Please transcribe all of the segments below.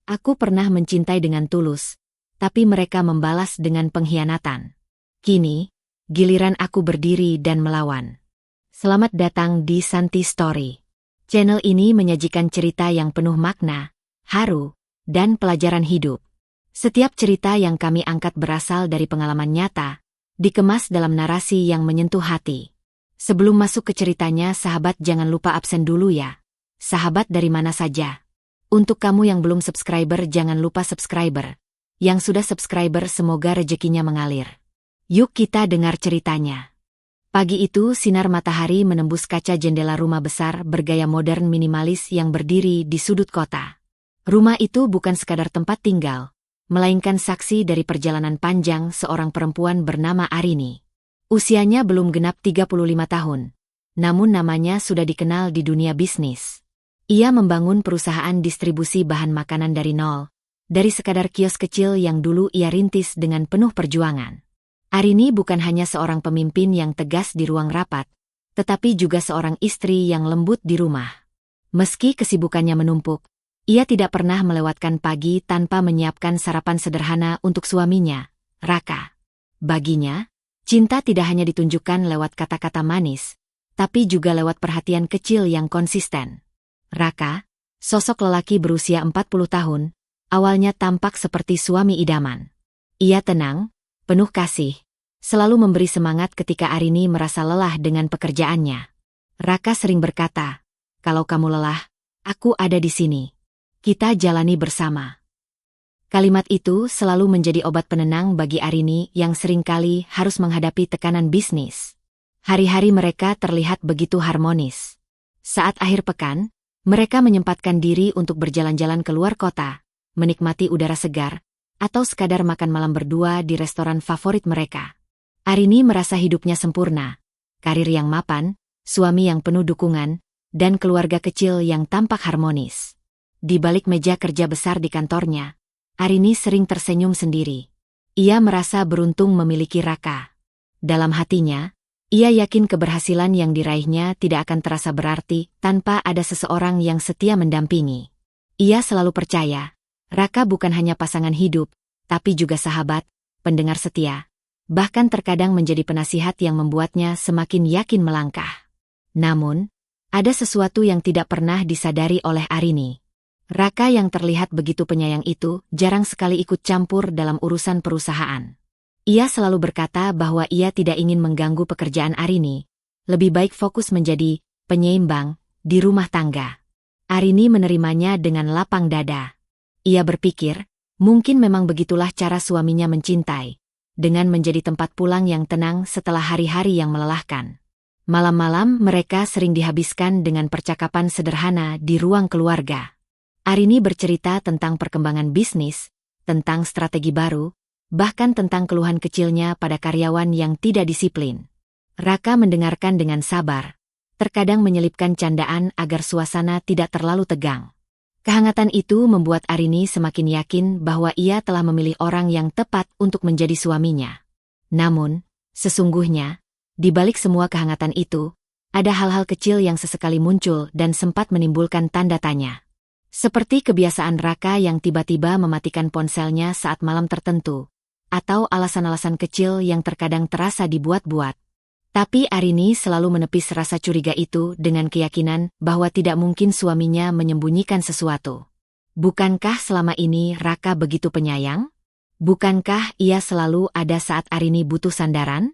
Aku pernah mencintai dengan tulus, tapi mereka membalas dengan pengkhianatan. Kini, giliran aku berdiri dan melawan. Selamat datang di Santi Story. Channel ini menyajikan cerita yang penuh makna, haru, dan pelajaran hidup. Setiap cerita yang kami angkat berasal dari pengalaman nyata, dikemas dalam narasi yang menyentuh hati. Sebelum masuk ke ceritanya, sahabat jangan lupa absen dulu ya. Sahabat dari mana saja? Untuk kamu yang belum subscriber jangan lupa subscriber. Yang sudah subscriber semoga rezekinya mengalir. Yuk kita dengar ceritanya. Pagi itu sinar matahari menembus kaca jendela rumah besar bergaya modern minimalis yang berdiri di sudut kota. Rumah itu bukan sekadar tempat tinggal, melainkan saksi dari perjalanan panjang seorang perempuan bernama Arini. Usianya belum genap 35 tahun, namun namanya sudah dikenal di dunia bisnis. Ia membangun perusahaan distribusi bahan makanan dari nol, dari sekadar kios kecil yang dulu ia rintis dengan penuh perjuangan. Arini bukan hanya seorang pemimpin yang tegas di ruang rapat, tetapi juga seorang istri yang lembut di rumah. Meski kesibukannya menumpuk, ia tidak pernah melewatkan pagi tanpa menyiapkan sarapan sederhana untuk suaminya, Raka. Baginya, cinta tidak hanya ditunjukkan lewat kata-kata manis, tapi juga lewat perhatian kecil yang konsisten. Raka, sosok lelaki berusia 40 tahun, awalnya tampak seperti suami idaman. Ia tenang, penuh kasih, selalu memberi semangat ketika Arini merasa lelah dengan pekerjaannya. Raka sering berkata, "Kalau kamu lelah, aku ada di sini. Kita jalani bersama." Kalimat itu selalu menjadi obat penenang bagi Arini yang seringkali harus menghadapi tekanan bisnis. Hari-hari mereka terlihat begitu harmonis. Saat akhir pekan, mereka menyempatkan diri untuk berjalan-jalan keluar kota, menikmati udara segar, atau sekadar makan malam berdua di restoran favorit mereka. Arini merasa hidupnya sempurna, karir yang mapan, suami yang penuh dukungan, dan keluarga kecil yang tampak harmonis. Di balik meja kerja besar di kantornya, Arini sering tersenyum sendiri. Ia merasa beruntung memiliki Raka. Dalam hatinya, ia yakin keberhasilan yang diraihnya tidak akan terasa berarti tanpa ada seseorang yang setia mendampingi. Ia selalu percaya, Raka bukan hanya pasangan hidup, tapi juga sahabat, pendengar setia, bahkan terkadang menjadi penasihat yang membuatnya semakin yakin melangkah. Namun, ada sesuatu yang tidak pernah disadari oleh Arini. Raka yang terlihat begitu penyayang itu jarang sekali ikut campur dalam urusan perusahaan. Ia selalu berkata bahwa ia tidak ingin mengganggu pekerjaan Arini, lebih baik fokus menjadi penyeimbang di rumah tangga. Arini menerimanya dengan lapang dada. Ia berpikir, mungkin memang begitulah cara suaminya mencintai, dengan menjadi tempat pulang yang tenang setelah hari-hari yang melelahkan. Malam-malam mereka sering dihabiskan dengan percakapan sederhana di ruang keluarga. Arini bercerita tentang perkembangan bisnis, tentang strategi baru, bahkan tentang keluhan kecilnya pada karyawan yang tidak disiplin. Raka mendengarkan dengan sabar, terkadang menyelipkan candaan agar suasana tidak terlalu tegang. Kehangatan itu membuat Arini semakin yakin bahwa ia telah memilih orang yang tepat untuk menjadi suaminya. Namun, sesungguhnya, di balik semua kehangatan itu, ada hal-hal kecil yang sesekali muncul dan sempat menimbulkan tanda tanya. Seperti kebiasaan Raka yang tiba-tiba mematikan ponselnya saat malam tertentu, atau alasan-alasan kecil yang terkadang terasa dibuat-buat. Tapi Arini selalu menepis rasa curiga itu dengan keyakinan bahwa tidak mungkin suaminya menyembunyikan sesuatu. Bukankah selama ini Raka begitu penyayang? Bukankah ia selalu ada saat Arini butuh sandaran?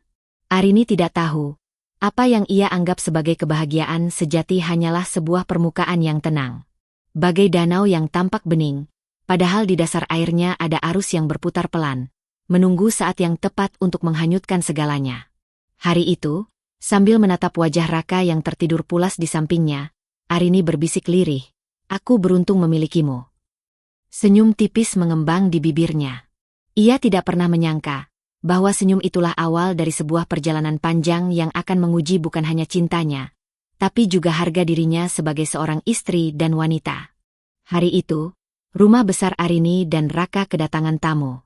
Arini tidak tahu, apa yang ia anggap sebagai kebahagiaan sejati hanyalah sebuah permukaan yang tenang. Bagai danau yang tampak bening, padahal di dasar airnya ada arus yang berputar pelan, menunggu saat yang tepat untuk menghanyutkan segalanya. Hari itu, sambil menatap wajah Raka yang tertidur pulas di sampingnya, Arini berbisik lirih, "Aku beruntung memilikimu." Senyum tipis mengembang di bibirnya. Ia tidak pernah menyangka bahwa senyum itulah awal dari sebuah perjalanan panjang yang akan menguji bukan hanya cintanya, tapi juga harga dirinya sebagai seorang istri dan wanita. Hari itu, rumah besar Arini dan Raka kedatangan tamu.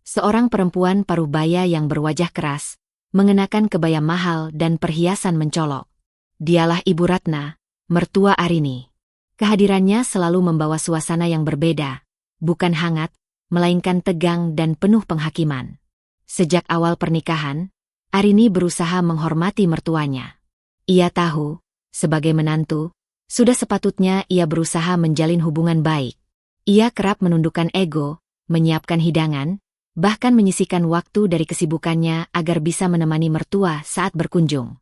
Seorang perempuan parubaya yang berwajah keras, mengenakan kebaya mahal dan perhiasan mencolok. Dialah Ibu Ratna, mertua Arini. Kehadirannya selalu membawa suasana yang berbeda, bukan hangat, melainkan tegang dan penuh penghakiman. Sejak awal pernikahan, Arini berusaha menghormati mertuanya. Ia tahu, sebagai menantu, sudah sepatutnya ia berusaha menjalin hubungan baik. Ia kerap menundukkan ego, menyiapkan hidangan, bahkan menyisihkan waktu dari kesibukannya agar bisa menemani mertua saat berkunjung.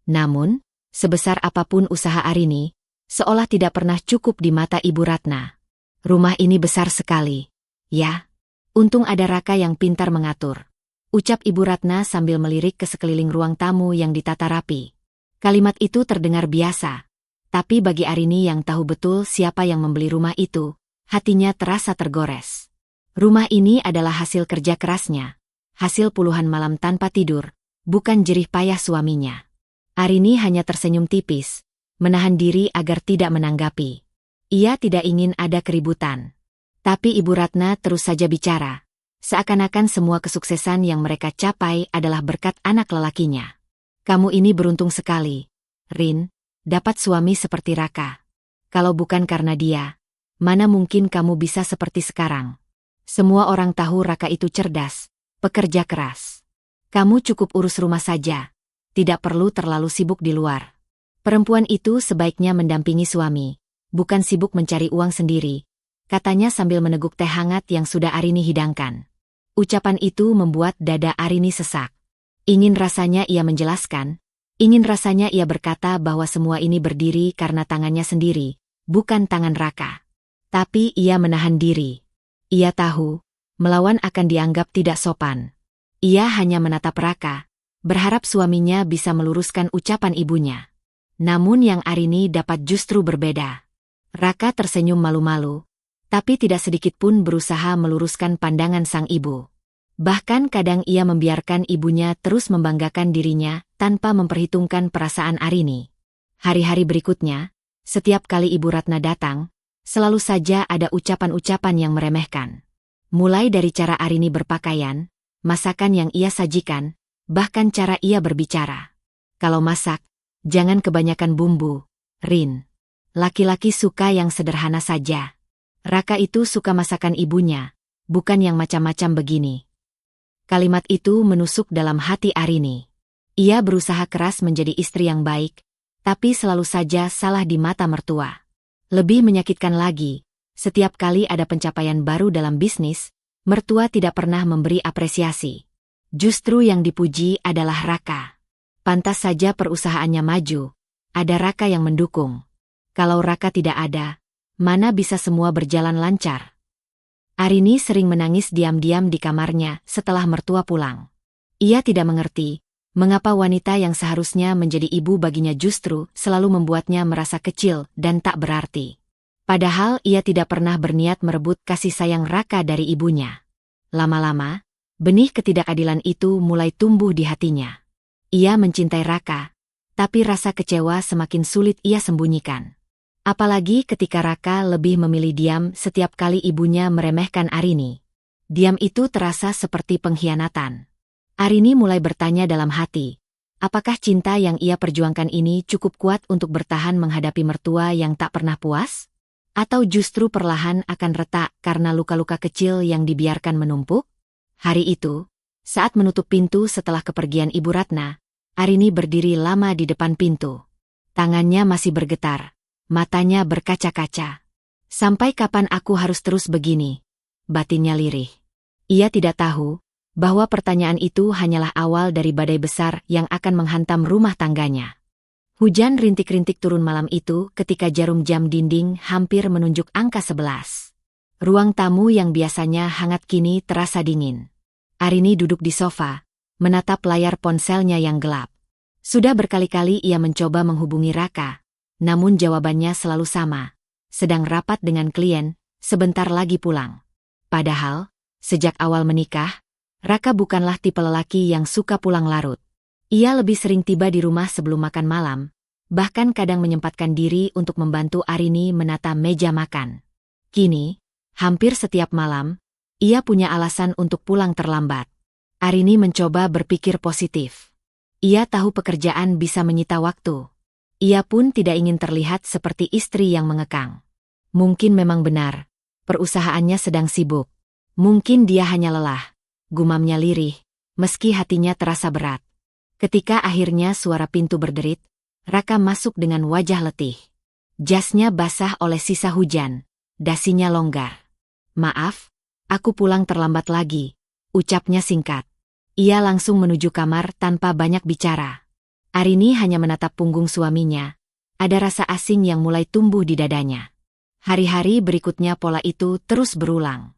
Namun, sebesar apapun usaha Arini, seolah tidak pernah cukup di mata Ibu Ratna. Rumah ini besar sekali. Ya, untung ada Raka yang pintar mengatur, ucap Ibu Ratna sambil melirik ke sekeliling ruang tamu yang ditata rapi. Kalimat itu terdengar biasa, tapi bagi Arini yang tahu betul siapa yang membeli rumah itu, hatinya terasa tergores. Rumah ini adalah hasil kerja kerasnya, hasil puluhan malam tanpa tidur, bukan jerih payah suaminya. Arini hanya tersenyum tipis, menahan diri agar tidak menanggapi. Ia tidak ingin ada keributan. Tapi Ibu Ratna terus saja bicara, seakan-akan semua kesuksesan yang mereka capai adalah berkat anak lelakinya. Kamu ini beruntung sekali, Rin, dapat suami seperti Raka. Kalau bukan karena dia, mana mungkin kamu bisa seperti sekarang. Semua orang tahu Raka itu cerdas, pekerja keras. Kamu cukup urus rumah saja. Tidak perlu terlalu sibuk di luar. Perempuan itu sebaiknya mendampingi suami, bukan sibuk mencari uang sendiri, katanya sambil meneguk teh hangat yang sudah Arini hidangkan. Ucapan itu membuat dada Arini sesak. Ingin rasanya ia menjelaskan, ingin rasanya ia berkata bahwa semua ini berdiri karena tangannya sendiri, bukan tangan Raka. Tapi ia menahan diri. Ia tahu, melawan akan dianggap tidak sopan. Ia hanya menatap Raka, berharap suaminya bisa meluruskan ucapan ibunya. Namun yang Arini dapat justru berbeda. Raka tersenyum malu-malu, tapi tidak sedikit pun berusaha meluruskan pandangan sang ibu. Bahkan kadang ia membiarkan ibunya terus membanggakan dirinya tanpa memperhitungkan perasaan Arini. Hari-hari berikutnya, setiap kali Ibu Ratna datang, selalu saja ada ucapan-ucapan yang meremehkan. Mulai dari cara Arini berpakaian, masakan yang ia sajikan, bahkan cara ia berbicara. Kalau masak, jangan kebanyakan bumbu, Rin. Laki-laki suka yang sederhana saja. Raka itu suka masakan ibunya, bukan yang macam-macam begini. Kalimat itu menusuk dalam hati Arini. Ia berusaha keras menjadi istri yang baik, tapi selalu saja salah di mata mertua. Lebih menyakitkan lagi, setiap kali ada pencapaian baru dalam bisnis, mertua tidak pernah memberi apresiasi. Justru yang dipuji adalah Raka. Pantas saja perusahaannya maju, ada Raka yang mendukung. Kalau Raka tidak ada, mana bisa semua berjalan lancar? Arini sering menangis diam-diam di kamarnya setelah mertua pulang. Ia tidak mengerti, mengapa wanita yang seharusnya menjadi ibu baginya justru selalu membuatnya merasa kecil dan tak berarti. Padahal ia tidak pernah berniat merebut kasih sayang Raka dari ibunya. Lama-lama, benih ketidakadilan itu mulai tumbuh di hatinya. Ia mencintai Raka, tapi rasa kecewa semakin sulit ia sembunyikan. Apalagi ketika Raka lebih memilih diam setiap kali ibunya meremehkan Arini. Diam itu terasa seperti pengkhianatan. Arini mulai bertanya dalam hati, apakah cinta yang ia perjuangkan ini cukup kuat untuk bertahan menghadapi mertua yang tak pernah puas? Atau justru perlahan akan retak karena luka-luka kecil yang dibiarkan menumpuk? Hari itu, saat menutup pintu setelah kepergian Ibu Ratna, Arini berdiri lama di depan pintu. Tangannya masih bergetar. Matanya berkaca-kaca. Sampai kapan aku harus terus begini? Batinnya lirih. Ia tidak tahu bahwa pertanyaan itu hanyalah awal dari badai besar yang akan menghantam rumah tangganya. Hujan rintik-rintik turun malam itu ketika jarum jam dinding hampir menunjuk angka 11. Ruang tamu yang biasanya hangat kini terasa dingin. Arini duduk di sofa, menatap layar ponselnya yang gelap. Sudah berkali-kali ia mencoba menghubungi Raka. Namun jawabannya selalu sama, sedang rapat dengan klien, sebentar lagi pulang. Padahal, sejak awal menikah, Raka bukanlah tipe lelaki yang suka pulang larut. Ia lebih sering tiba di rumah sebelum makan malam, bahkan kadang menyempatkan diri untuk membantu Arini menata meja makan. Kini, hampir setiap malam, ia punya alasan untuk pulang terlambat. Arini mencoba berpikir positif. Ia tahu pekerjaan bisa menyita waktu. Ia pun tidak ingin terlihat seperti istri yang mengekang. Mungkin memang benar, Perusahaannya sedang sibuk. Mungkin dia hanya lelah, gumamnya lirih, meski hatinya terasa berat. Ketika akhirnya suara pintu berderit, Raka masuk dengan wajah letih. Jasnya basah oleh sisa hujan, dasinya longgar. "Maaf, aku pulang terlambat lagi," ucapnya singkat. Ia langsung menuju kamar tanpa banyak bicara. Arini hanya menatap punggung suaminya. Ada rasa asing yang mulai tumbuh di dadanya. Hari-hari berikutnya pola itu terus berulang.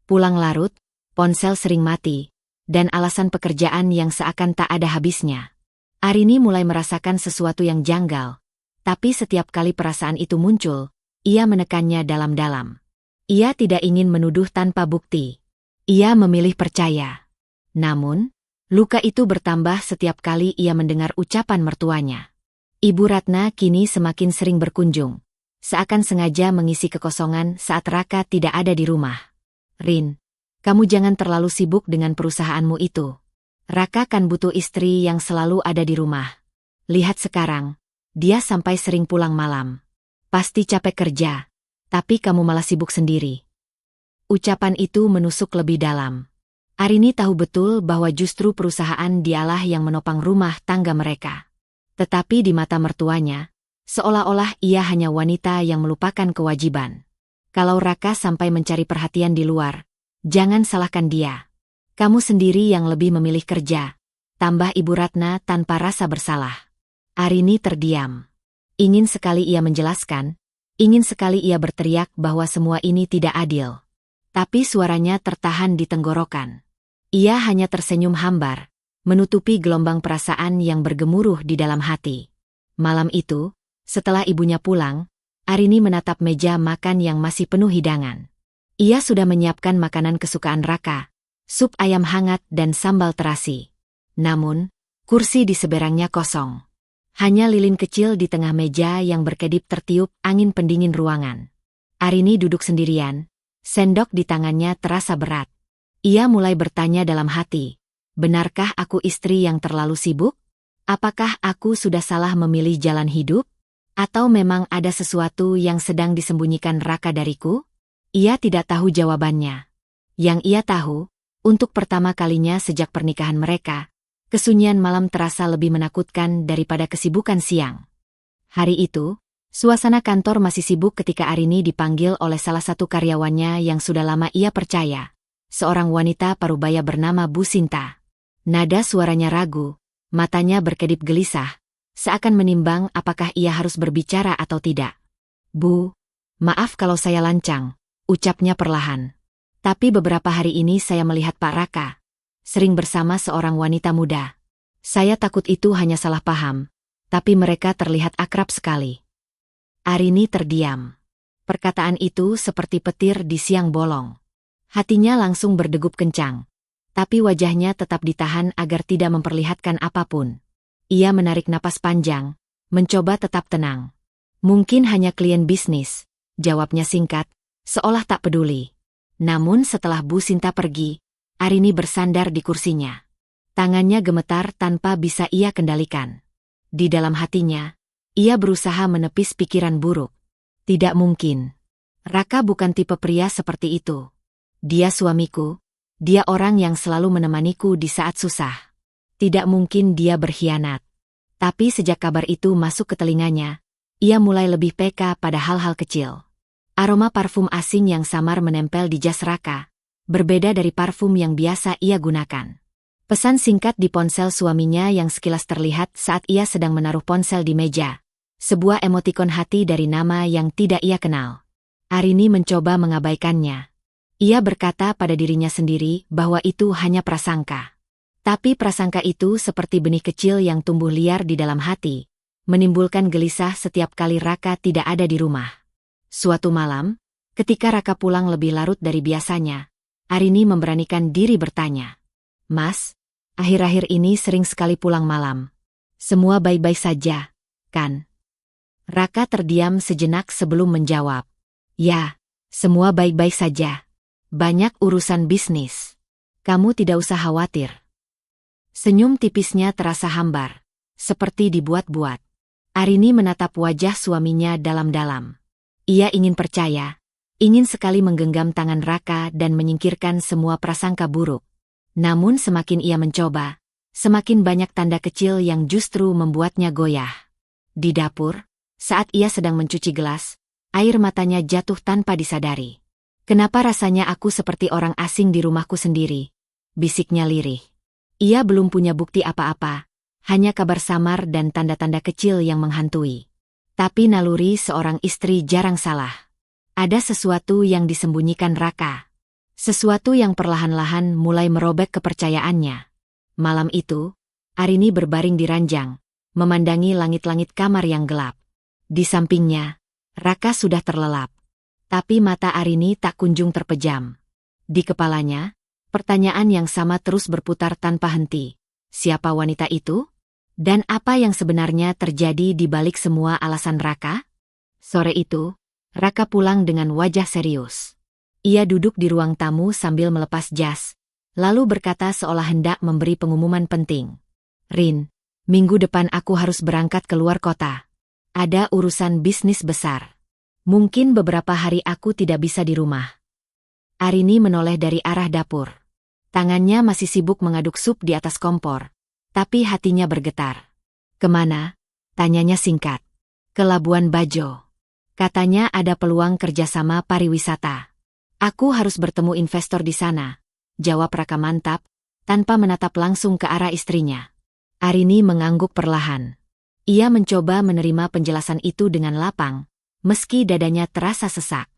Pulang larut, ponsel sering mati, dan alasan pekerjaan yang seakan tak ada habisnya. Arini mulai merasakan sesuatu yang janggal, tapi setiap kali perasaan itu muncul, ia menekannya dalam-dalam. Ia tidak ingin menuduh tanpa bukti. Ia memilih percaya. Namun, luka itu bertambah setiap kali ia mendengar ucapan mertuanya. Ibu Ratna kini semakin sering berkunjung, seakan sengaja mengisi kekosongan saat Raka tidak ada di rumah. "Rin, kamu jangan terlalu sibuk dengan perusahaanmu itu. Raka kan butuh istri yang selalu ada di rumah. Lihat sekarang, dia sampai sering pulang malam. Pasti capek kerja, tapi kamu malah sibuk sendiri." Ucapan itu menusuk lebih dalam. Arini tahu betul bahwa justru perusahaan dialah yang menopang rumah tangga mereka. Tetapi di mata mertuanya, seolah-olah ia hanya wanita yang melupakan kewajiban. Kalau Raka sampai mencari perhatian di luar, jangan salahkan dia. "Kamu sendiri yang lebih memilih kerja," tambah Ibu Ratna tanpa rasa bersalah. Arini terdiam. Ingin sekali ia menjelaskan, ingin sekali ia berteriak bahwa semua ini tidak adil. Tapi suaranya tertahan di tenggorokan. Ia hanya tersenyum hambar, menutupi gelombang perasaan yang bergemuruh di dalam hati. Malam itu, setelah ibunya pulang, Arini menatap meja makan yang masih penuh hidangan. Ia sudah menyiapkan makanan kesukaan Raka, sup ayam hangat dan sambal terasi. Namun, kursi di seberangnya kosong. Hanya lilin kecil di tengah meja yang berkedip tertiup angin pendingin ruangan. Arini duduk sendirian, sendok di tangannya terasa berat. Ia mulai bertanya dalam hati, benarkah aku istri yang terlalu sibuk? Apakah aku sudah salah memilih jalan hidup? Atau memang ada sesuatu yang sedang disembunyikan Raka dariku? Ia tidak tahu jawabannya. Yang ia tahu, untuk pertama kalinya sejak pernikahan mereka, kesunyian malam terasa lebih menakutkan daripada kesibukan siang. Hari itu, suasana kantor masih sibuk ketika Arini dipanggil oleh salah satu karyawannya yang sudah lama ia percaya, seorang wanita parubaya bernama Bu Sinta. Nada suaranya ragu, matanya berkedip gelisah, seakan menimbang apakah ia harus berbicara atau tidak. "Bu, maaf kalau saya lancang," ucapnya perlahan. "Tapi beberapa hari ini saya melihat Pak Raka sering bersama seorang wanita muda. Saya takut itu hanya salah paham, tapi mereka terlihat akrab sekali." Arini terdiam. Perkataan itu seperti petir di siang bolong. Hatinya langsung berdegup kencang, tapi wajahnya tetap ditahan agar tidak memperlihatkan apapun. Ia menarik napas panjang, mencoba tetap tenang. "Mungkin hanya klien bisnis," jawabnya singkat, seolah tak peduli. Namun setelah Bu Sinta pergi, Arini bersandar di kursinya. Tangannya gemetar tanpa bisa ia kendalikan. Di dalam hatinya, ia berusaha menepis pikiran buruk. Tidak mungkin. Raka bukan tipe pria seperti itu. Dia suamiku, dia orang yang selalu menemaniku di saat susah. Tidak mungkin dia berkhianat. Tapi sejak kabar itu masuk ke telinganya, ia mulai lebih peka pada hal-hal kecil. Aroma parfum asing yang samar menempel di jas Raka, berbeda dari parfum yang biasa ia gunakan. Pesan singkat di ponsel suaminya yang sekilas terlihat saat ia sedang menaruh ponsel di meja. Sebuah emotikon hati dari nama yang tidak ia kenal. Arini mencoba mengabaikannya. Ia berkata pada dirinya sendiri bahwa itu hanya prasangka. Tapi prasangka itu seperti benih kecil yang tumbuh liar di dalam hati, menimbulkan gelisah setiap kali Raka tidak ada di rumah. Suatu malam, ketika Raka pulang lebih larut dari biasanya, Arini memberanikan diri bertanya, "Mas, akhir-akhir ini sering sekali pulang malam. Semua baik-baik saja, kan?" Raka terdiam sejenak sebelum menjawab, "Ya, semua baik-baik saja. Banyak urusan bisnis. Kamu tidak usah khawatir." Senyum tipisnya terasa hambar, seperti dibuat-buat. Arini menatap wajah suaminya dalam-dalam. Ia ingin percaya, ingin sekali menggenggam tangan Raka dan menyingkirkan semua prasangka buruk. Namun semakin ia mencoba, semakin banyak tanda kecil yang justru membuatnya goyah. Di dapur, saat ia sedang mencuci gelas, air matanya jatuh tanpa disadari. "Kenapa rasanya aku seperti orang asing di rumahku sendiri?" bisiknya lirih. Ia belum punya bukti apa-apa, hanya kabar samar dan tanda-tanda kecil yang menghantui. Tapi naluri seorang istri jarang salah. Ada sesuatu yang disembunyikan Raka. Sesuatu yang perlahan-lahan mulai merobek kepercayaannya. Malam itu, Arini berbaring di ranjang, memandangi langit-langit kamar yang gelap. Di sampingnya, Raka sudah terlelap. Tapi mata Arini tak kunjung terpejam. Di kepalanya, pertanyaan yang sama terus berputar tanpa henti. Siapa wanita itu? Dan apa yang sebenarnya terjadi di balik semua alasan Raka? Sore itu, Raka pulang dengan wajah serius. Ia duduk di ruang tamu sambil melepas jas, lalu berkata seolah hendak memberi pengumuman penting. "Rin, minggu depan aku harus berangkat keluar kota. Ada urusan bisnis besar. Mungkin beberapa hari aku tidak bisa di rumah." Arini menoleh dari arah dapur. Tangannya masih sibuk mengaduk sup di atas kompor, tapi hatinya bergetar. "Kemana?" tanyanya singkat. "Ke Labuan Bajo. Katanya ada peluang kerjasama pariwisata. Aku harus bertemu investor di sana," jawab Raka mantap, tanpa menatap langsung ke arah istrinya. Arini mengangguk perlahan. Ia mencoba menerima penjelasan itu dengan lapang, meski dadanya terasa sesak.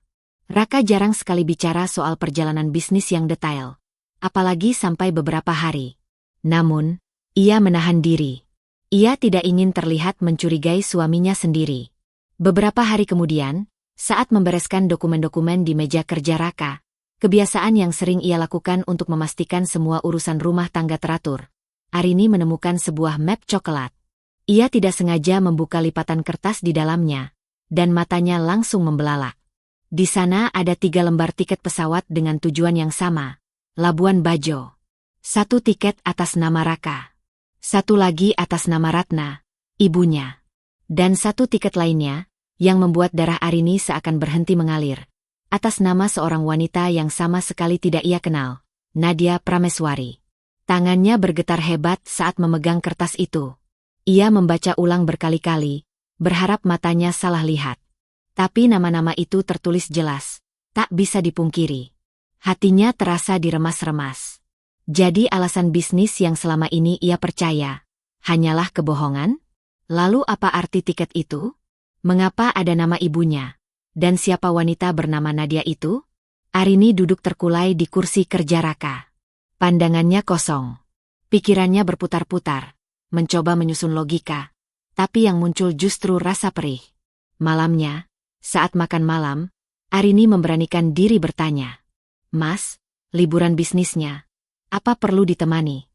Raka jarang sekali bicara soal perjalanan bisnis yang detail, apalagi sampai beberapa hari. Namun, ia menahan diri. Ia tidak ingin terlihat mencurigai suaminya sendiri. Beberapa hari kemudian, saat membereskan dokumen-dokumen di meja kerja Raka, kebiasaan yang sering ia lakukan untuk memastikan semua urusan rumah tangga teratur, Arini menemukan sebuah map coklat. Ia tidak sengaja membuka lipatan kertas di dalamnya, dan matanya langsung membelalak. Di sana ada 3 lembar tiket pesawat dengan tujuan yang sama, Labuan Bajo. 1 tiket atas nama Raka. 1 lagi atas nama Ratna, ibunya. Dan 1 tiket lainnya, yang membuat darah Arini seakan berhenti mengalir, atas nama seorang wanita yang sama sekali tidak ia kenal, Nadia Prameswari. Tangannya bergetar hebat saat memegang kertas itu. Ia membaca ulang berkali-kali, berharap matanya salah lihat. Tapi nama-nama itu tertulis jelas, tak bisa dipungkiri. Hatinya terasa diremas-remas. Jadi alasan bisnis yang selama ini ia percaya, hanyalah kebohongan? Lalu apa arti tiket itu? Mengapa ada nama ibunya? Dan siapa wanita bernama Nadia itu? Arini duduk terkulai di kursi kerja Raka. Pandangannya kosong. Pikirannya berputar-putar, mencoba menyusun logika. Tapi yang muncul justru rasa perih. Malamnya, saat makan malam, Arini memberanikan diri bertanya. "Mas, liburan bisnisnya, apa perlu ditemani?"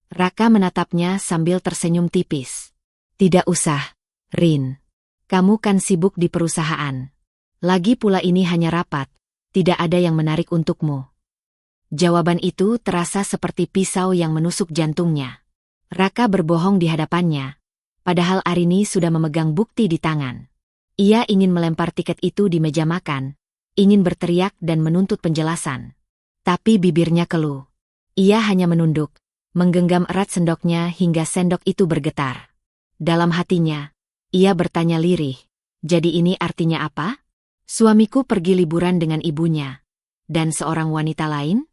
Raka menatapnya sambil tersenyum tipis. "Tidak usah, Rin. Kamu kan sibuk di perusahaan. Lagi pula ini hanya rapat, tidak ada yang menarik untukmu." Jawaban itu terasa seperti pisau yang menusuk jantungnya. Raka berbohong di hadapannya, padahal Arini sudah memegang bukti di tangan. Ia ingin melempar tiket itu di meja makan, ingin berteriak dan menuntut penjelasan. Tapi bibirnya keluh. Ia hanya menunduk, menggenggam erat sendoknya hingga sendok itu bergetar. Dalam hatinya, ia bertanya lirih, "Jadi ini artinya apa? Suamiku pergi liburan dengan ibunya. Dan seorang wanita lain?"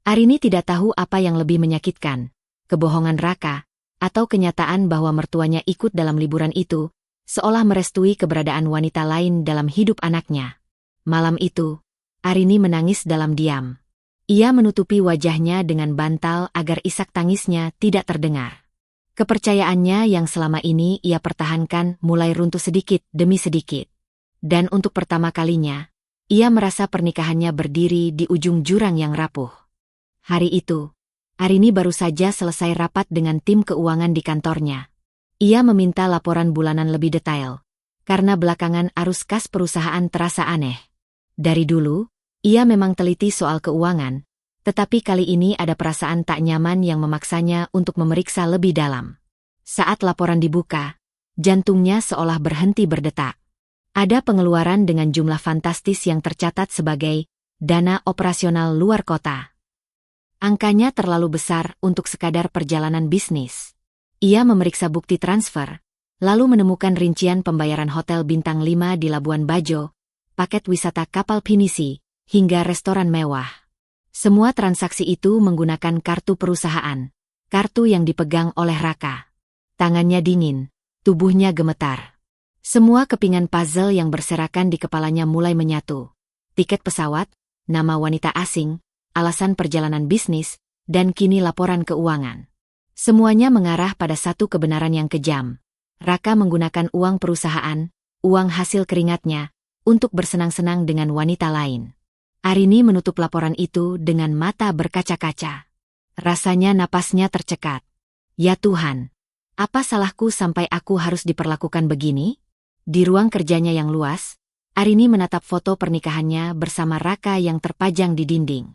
Arini tidak tahu apa yang lebih menyakitkan, kebohongan Raka, atau kenyataan bahwa mertuanya ikut dalam liburan itu, seolah merestui keberadaan wanita lain dalam hidup anaknya. Malam itu, Arini menangis dalam diam. Ia menutupi wajahnya dengan bantal agar isak tangisnya tidak terdengar. Kepercayaannya yang selama ini ia pertahankan mulai runtuh sedikit demi sedikit. Dan untuk pertama kalinya, ia merasa pernikahannya berdiri di ujung jurang yang rapuh. Hari itu, Arini baru saja selesai rapat dengan tim keuangan di kantornya. Ia meminta laporan bulanan lebih detail, karena belakangan arus kas perusahaan terasa aneh. Dari dulu, ia memang teliti soal keuangan, tetapi kali ini ada perasaan tak nyaman yang memaksanya untuk memeriksa lebih dalam. Saat laporan dibuka, jantungnya seolah berhenti berdetak. Ada pengeluaran dengan jumlah fantastis yang tercatat sebagai dana operasional luar kota. Angkanya terlalu besar untuk sekadar perjalanan bisnis. Ia memeriksa bukti transfer, lalu menemukan rincian pembayaran hotel bintang 5 di Labuan Bajo, paket wisata kapal pinisi, hingga restoran mewah. Semua transaksi itu menggunakan kartu perusahaan, kartu yang dipegang oleh Raka. Tangannya dingin, tubuhnya gemetar. Semua kepingan puzzle yang berserakan di kepalanya mulai menyatu. Tiket pesawat, nama wanita asing, alasan perjalanan bisnis, dan kini laporan keuangan. Semuanya mengarah pada satu kebenaran yang kejam. Raka menggunakan uang perusahaan, uang hasil keringatnya, untuk bersenang-senang dengan wanita lain. Arini menutup laporan itu dengan mata berkaca-kaca. Rasanya napasnya tercekat. Ya Tuhan, apa salahku sampai aku harus diperlakukan begini? Di ruang kerjanya yang luas, Arini menatap foto pernikahannya bersama Raka yang terpajang di dinding.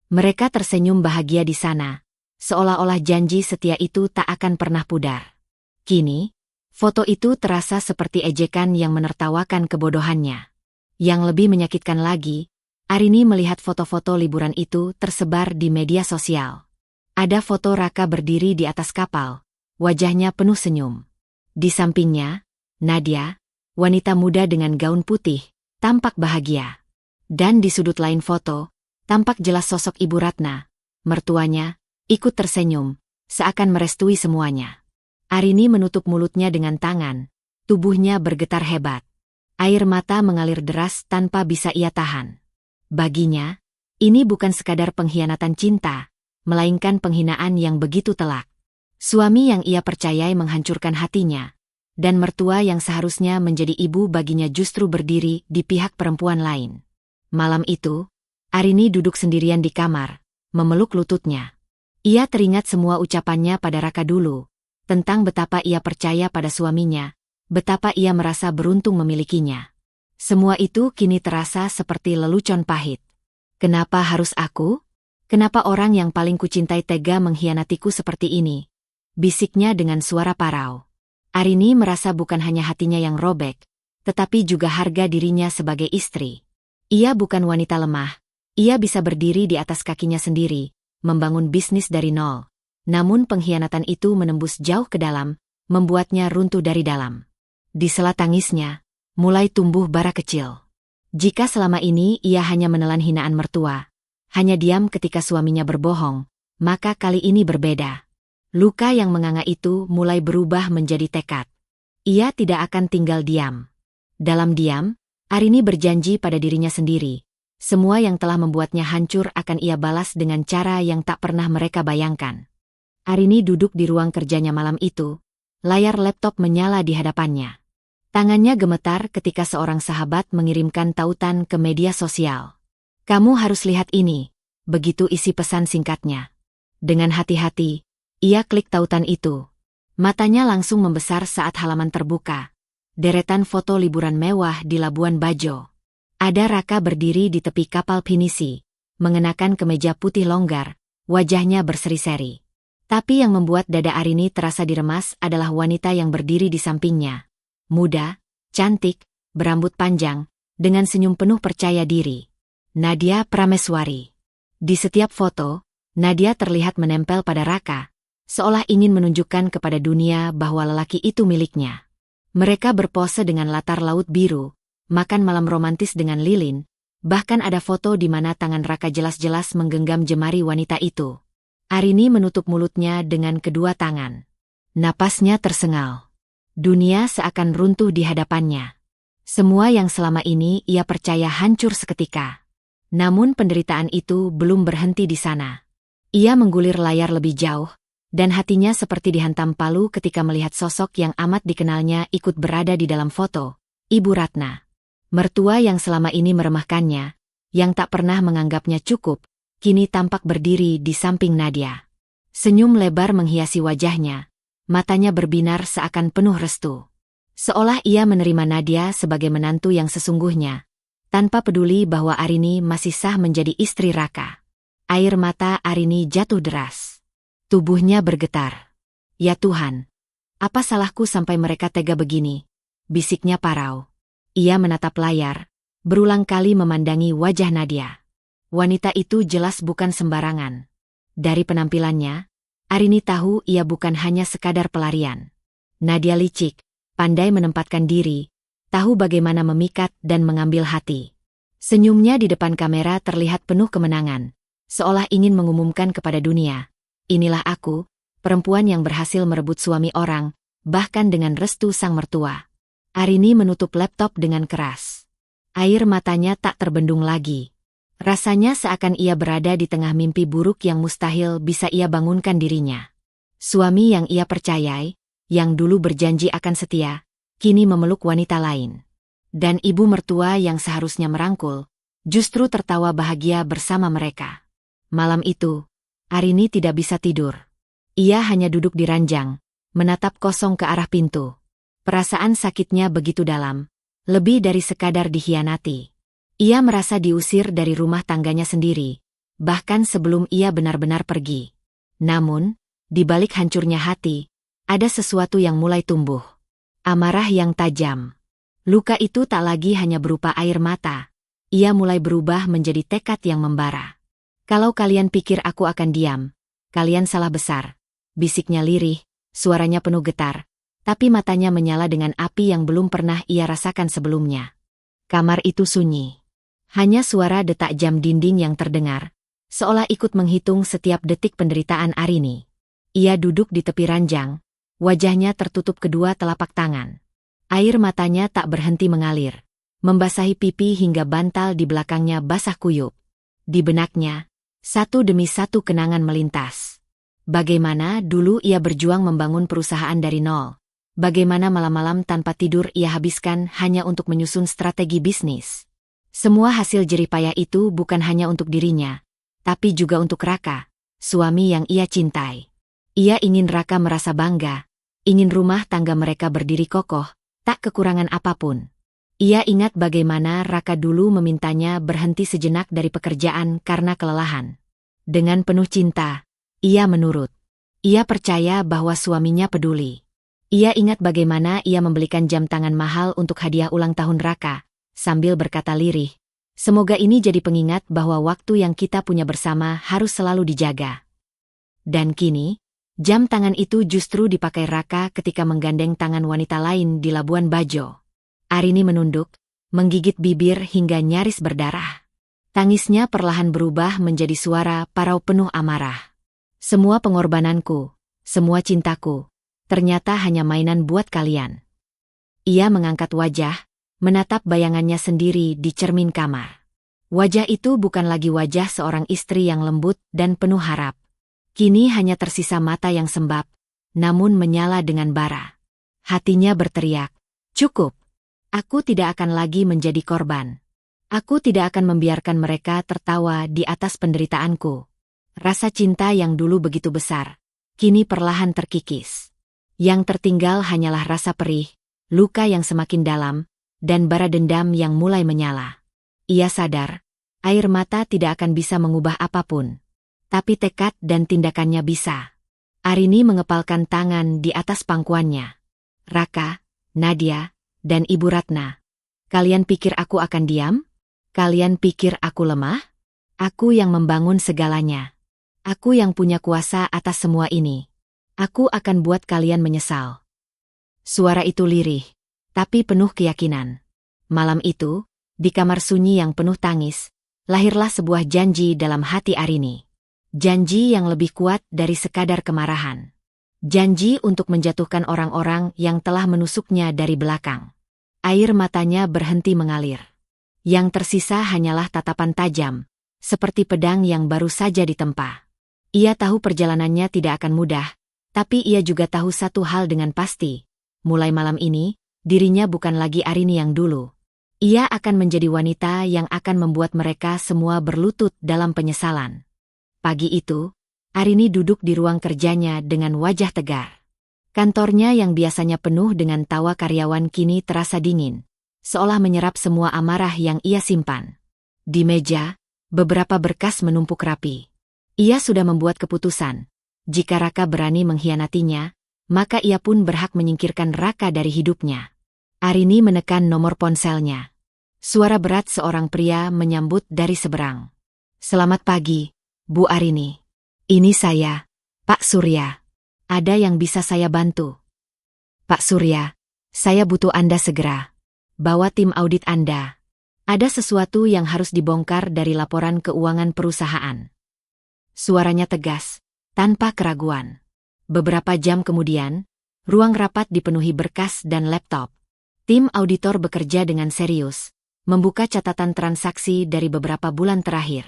Mereka tersenyum bahagia di sana, seolah-olah janji setia itu tak akan pernah pudar. Kini, foto itu terasa seperti ejekan yang menertawakan kebodohannya. Yang lebih menyakitkan lagi, Arini melihat foto-foto liburan itu tersebar di media sosial. Ada foto Raka berdiri di atas kapal, wajahnya penuh senyum. Di sampingnya, Nadia, wanita muda dengan gaun putih, tampak bahagia. Dan di sudut lain foto, tampak jelas sosok Ibu Ratna, mertuanya, ikut tersenyum, seakan merestui semuanya. Arini menutup mulutnya dengan tangan, tubuhnya bergetar hebat. Air mata mengalir deras tanpa bisa ia tahan. Baginya, ini bukan sekadar pengkhianatan cinta, melainkan penghinaan yang begitu telak. Suami yang ia percayai menghancurkan hatinya, dan mertua yang seharusnya menjadi ibu baginya justru berdiri di pihak perempuan lain. Malam itu, Arini duduk sendirian di kamar, memeluk lututnya. Ia teringat semua ucapannya pada Raka dulu, tentang betapa ia percaya pada suaminya, betapa ia merasa beruntung memilikinya. Semua itu kini terasa seperti lelucon pahit. Kenapa harus aku? Kenapa orang yang paling kucintai tega mengkhianatiku seperti ini? Bisiknya dengan suara parau. Arini merasa bukan hanya hatinya yang robek, tetapi juga harga dirinya sebagai istri. Ia bukan wanita lemah, ia bisa berdiri di atas kakinya sendiri, membangun bisnis dari nol. Namun pengkhianatan itu menembus jauh ke dalam, membuatnya runtuh dari dalam. Di sela tangisnya, mulai tumbuh bara kecil. Jika selama ini ia hanya menelan hinaan mertua, hanya diam ketika suaminya berbohong, maka kali ini berbeda. Luka yang menganga itu mulai berubah menjadi tekad. Ia tidak akan tinggal diam. Dalam diam, Arini berjanji pada dirinya sendiri. Semua yang telah membuatnya hancur akan ia balas dengan cara yang tak pernah mereka bayangkan. Arini duduk di ruang kerjanya malam itu. Layar laptop menyala di hadapannya. Tangannya gemetar ketika seorang sahabat mengirimkan tautan ke media sosial. "Kamu harus lihat ini," begitu isi pesan singkatnya. Dengan hati-hati, ia klik tautan itu. Matanya langsung membesar saat halaman terbuka. Deretan foto liburan mewah di Labuan Bajo. Ada Raka berdiri di tepi kapal pinisi, mengenakan kemeja putih longgar, wajahnya berseri-seri. Tapi yang membuat dada Arini terasa diremas adalah wanita yang berdiri di sampingnya. Muda, cantik, berambut panjang, dengan senyum penuh percaya diri. Nadia Prameswari. Di setiap foto, Nadia terlihat menempel pada Raka, seolah ingin menunjukkan kepada dunia bahwa lelaki itu miliknya. Mereka berpose dengan latar laut biru, makan malam romantis dengan lilin, bahkan ada foto di mana tangan Raka jelas-jelas menggenggam jemari wanita itu. Arini menutup mulutnya dengan kedua tangan. Napasnya tersengal. Dunia seakan runtuh di hadapannya. Semua yang selama ini ia percaya hancur seketika. Namun penderitaan itu belum berhenti di sana. Ia menggulir layar lebih jauh, dan hatinya seperti dihantam palu ketika melihat sosok yang amat dikenalnya ikut berada di dalam foto, Ibu Ratna. Mertua yang selama ini meremehkannya, yang tak pernah menganggapnya cukup, kini tampak berdiri di samping Nadia. Senyum lebar menghiasi wajahnya, matanya berbinar seakan penuh restu. Seolah ia menerima Nadia sebagai menantu yang sesungguhnya, tanpa peduli bahwa Arini masih sah menjadi istri Raka. Air mata Arini jatuh deras. Tubuhnya bergetar. "Ya Tuhan, apa salahku sampai mereka tega begini?" bisiknya parau. Ia menatap layar, berulang kali memandangi wajah Nadia. Wanita itu jelas bukan sembarangan. Dari penampilannya, Arini tahu ia bukan hanya sekadar pelarian. Nadia licik, pandai menempatkan diri, tahu bagaimana memikat dan mengambil hati. Senyumnya di depan kamera terlihat penuh kemenangan, seolah ingin mengumumkan kepada dunia, inilah aku, perempuan yang berhasil merebut suami orang, bahkan dengan restu sang mertua. Arini menutup laptop dengan keras. Air matanya tak terbendung lagi. Rasanya seakan ia berada di tengah mimpi buruk yang mustahil bisa ia bangunkan dirinya. Suami yang ia percayai, yang dulu berjanji akan setia, kini memeluk wanita lain. Dan ibu mertua yang seharusnya merangkul, justru tertawa bahagia bersama mereka. Malam itu, Arini tidak bisa tidur. Ia hanya duduk di ranjang, menatap kosong ke arah pintu. Perasaan sakitnya begitu dalam, lebih dari sekadar dikhianati. Ia merasa diusir dari rumah tangganya sendiri, bahkan sebelum ia benar-benar pergi. Namun, di balik hancurnya hati, ada sesuatu yang mulai tumbuh. Amarah yang tajam. Luka itu tak lagi hanya berupa air mata. Ia mulai berubah menjadi tekad yang membara. Kalau kalian pikir aku akan diam, kalian salah besar. Bisiknya lirih, suaranya penuh getar, tapi matanya menyala dengan api yang belum pernah ia rasakan sebelumnya. Kamar itu sunyi. Hanya suara detak jam dinding yang terdengar, seolah ikut menghitung setiap detik penderitaan Arini. Ia duduk di tepi ranjang, wajahnya tertutup kedua telapak tangan. Air matanya tak berhenti mengalir, membasahi pipi hingga bantal di belakangnya basah kuyup. Di benaknya, satu demi satu kenangan melintas. Bagaimana dulu ia berjuang membangun perusahaan dari nol. Bagaimana malam-malam tanpa tidur ia habiskan hanya untuk menyusun strategi bisnis. Semua hasil jerih payah itu bukan hanya untuk dirinya, tapi juga untuk Raka, suami yang ia cintai. Ia ingin Raka merasa bangga, ingin rumah tangga mereka berdiri kokoh, tak kekurangan apapun. Ia ingat bagaimana Raka dulu memintanya berhenti sejenak dari pekerjaan karena kelelahan. Dengan penuh cinta, ia menurut. Ia percaya bahwa suaminya peduli. Ia ingat bagaimana ia membelikan jam tangan mahal untuk hadiah ulang tahun Raka, sambil berkata lirih, semoga ini jadi pengingat bahwa waktu yang kita punya bersama harus selalu dijaga. Dan kini, jam tangan itu justru dipakai Raka ketika menggandeng tangan wanita lain di Labuan Bajo. Arini menunduk, menggigit bibir hingga nyaris berdarah. Tangisnya perlahan berubah menjadi suara parau penuh amarah. Semua pengorbananku, semua cintaku, ternyata hanya mainan buat kalian. Ia mengangkat wajah, menatap bayangannya sendiri di cermin kamar. Wajah itu bukan lagi wajah seorang istri yang lembut dan penuh harap. Kini hanya tersisa mata yang sembab, namun menyala dengan bara. Hatinya berteriak, cukup. Aku tidak akan lagi menjadi korban. Aku tidak akan membiarkan mereka tertawa di atas penderitaanku. Rasa cinta yang dulu begitu besar, kini perlahan terkikis. Yang tertinggal hanyalah rasa perih, luka yang semakin dalam, dan bara dendam yang mulai menyala. Ia sadar, air mata tidak akan bisa mengubah apapun. Tapi tekad dan tindakannya bisa. Arini mengepalkan tangan di atas pangkuannya. Raka, Nadia, dan Ibu Ratna. Kalian pikir aku akan diam? Kalian pikir aku lemah? Aku yang membangun segalanya. Aku yang punya kuasa atas semua ini. Aku akan buat kalian menyesal. Suara itu lirih, tapi penuh keyakinan. Malam itu, di kamar sunyi yang penuh tangis, lahirlah sebuah janji dalam hati Arini. Janji yang lebih kuat dari sekadar kemarahan. Janji untuk menjatuhkan orang-orang yang telah menusuknya dari belakang. Air matanya berhenti mengalir. Yang tersisa hanyalah tatapan tajam, seperti pedang yang baru saja ditempa. Ia tahu perjalanannya tidak akan mudah, tapi ia juga tahu satu hal dengan pasti. Mulai malam ini, dirinya bukan lagi Arini yang dulu. Ia akan menjadi wanita yang akan membuat mereka semua berlutut dalam penyesalan. Pagi itu, Arini duduk di ruang kerjanya dengan wajah tegar. Kantornya yang biasanya penuh dengan tawa karyawan kini terasa dingin, seolah menyerap semua amarah yang ia simpan. Di meja, beberapa berkas menumpuk rapi. Ia sudah membuat keputusan. Jika Raka berani mengkhianatinya, maka ia pun berhak menyingkirkan Raka dari hidupnya. Arini menekan nomor ponselnya. Suara berat seorang pria menyambut dari seberang. Selamat pagi, Bu Arini. Ini saya, Pak Surya. Ada yang bisa saya bantu? Pak Surya, saya butuh Anda segera. Bawa tim audit Anda. Ada sesuatu yang harus dibongkar dari laporan keuangan perusahaan. Suaranya tegas, tanpa keraguan. Beberapa jam kemudian, ruang rapat dipenuhi berkas dan laptop. Tim auditor bekerja dengan serius, membuka catatan transaksi dari beberapa bulan terakhir.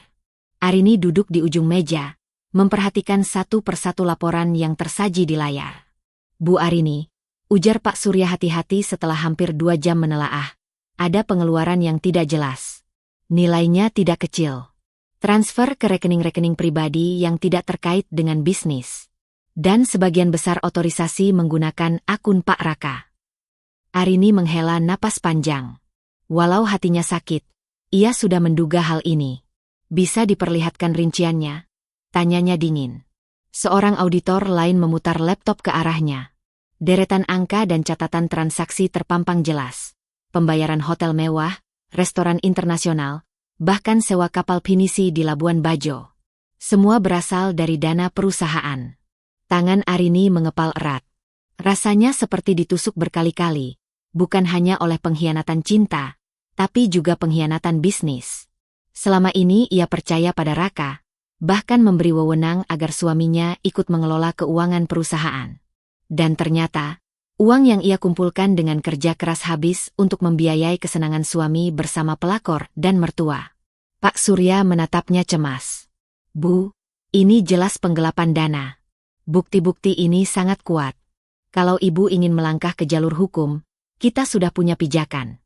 Arini duduk di ujung meja, memperhatikan satu persatu laporan yang tersaji di layar. Bu Arini, ujar Pak Surya hati-hati setelah hampir 2 jam menelaah. Ada pengeluaran yang tidak jelas. Nilainya tidak kecil. Transfer ke rekening-rekening pribadi yang tidak terkait dengan bisnis. Dan sebagian besar otorisasi menggunakan akun Pak Raka. Arini menghela napas panjang. Walau hatinya sakit, ia sudah menduga hal ini. Bisa diperlihatkan rinciannya? Tanyanya dingin. Seorang auditor lain memutar laptop ke arahnya. Deretan angka dan catatan transaksi terpampang jelas. Pembayaran hotel mewah, restoran internasional, bahkan sewa kapal pinisi di Labuan Bajo. Semua berasal dari dana perusahaan. Tangan Arini mengepal erat. Rasanya seperti ditusuk berkali-kali, bukan hanya oleh pengkhianatan cinta, tapi juga pengkhianatan bisnis. Selama ini ia percaya pada Raka, bahkan memberi wewenang agar suaminya ikut mengelola keuangan perusahaan. Dan ternyata, uang yang ia kumpulkan dengan kerja keras habis untuk membiayai kesenangan suami bersama pelakor dan mertua. Pak Surya menatapnya cemas. Bu, ini jelas penggelapan dana. Bukti-bukti ini sangat kuat. Kalau ibu ingin melangkah ke jalur hukum, kita sudah punya pijakan.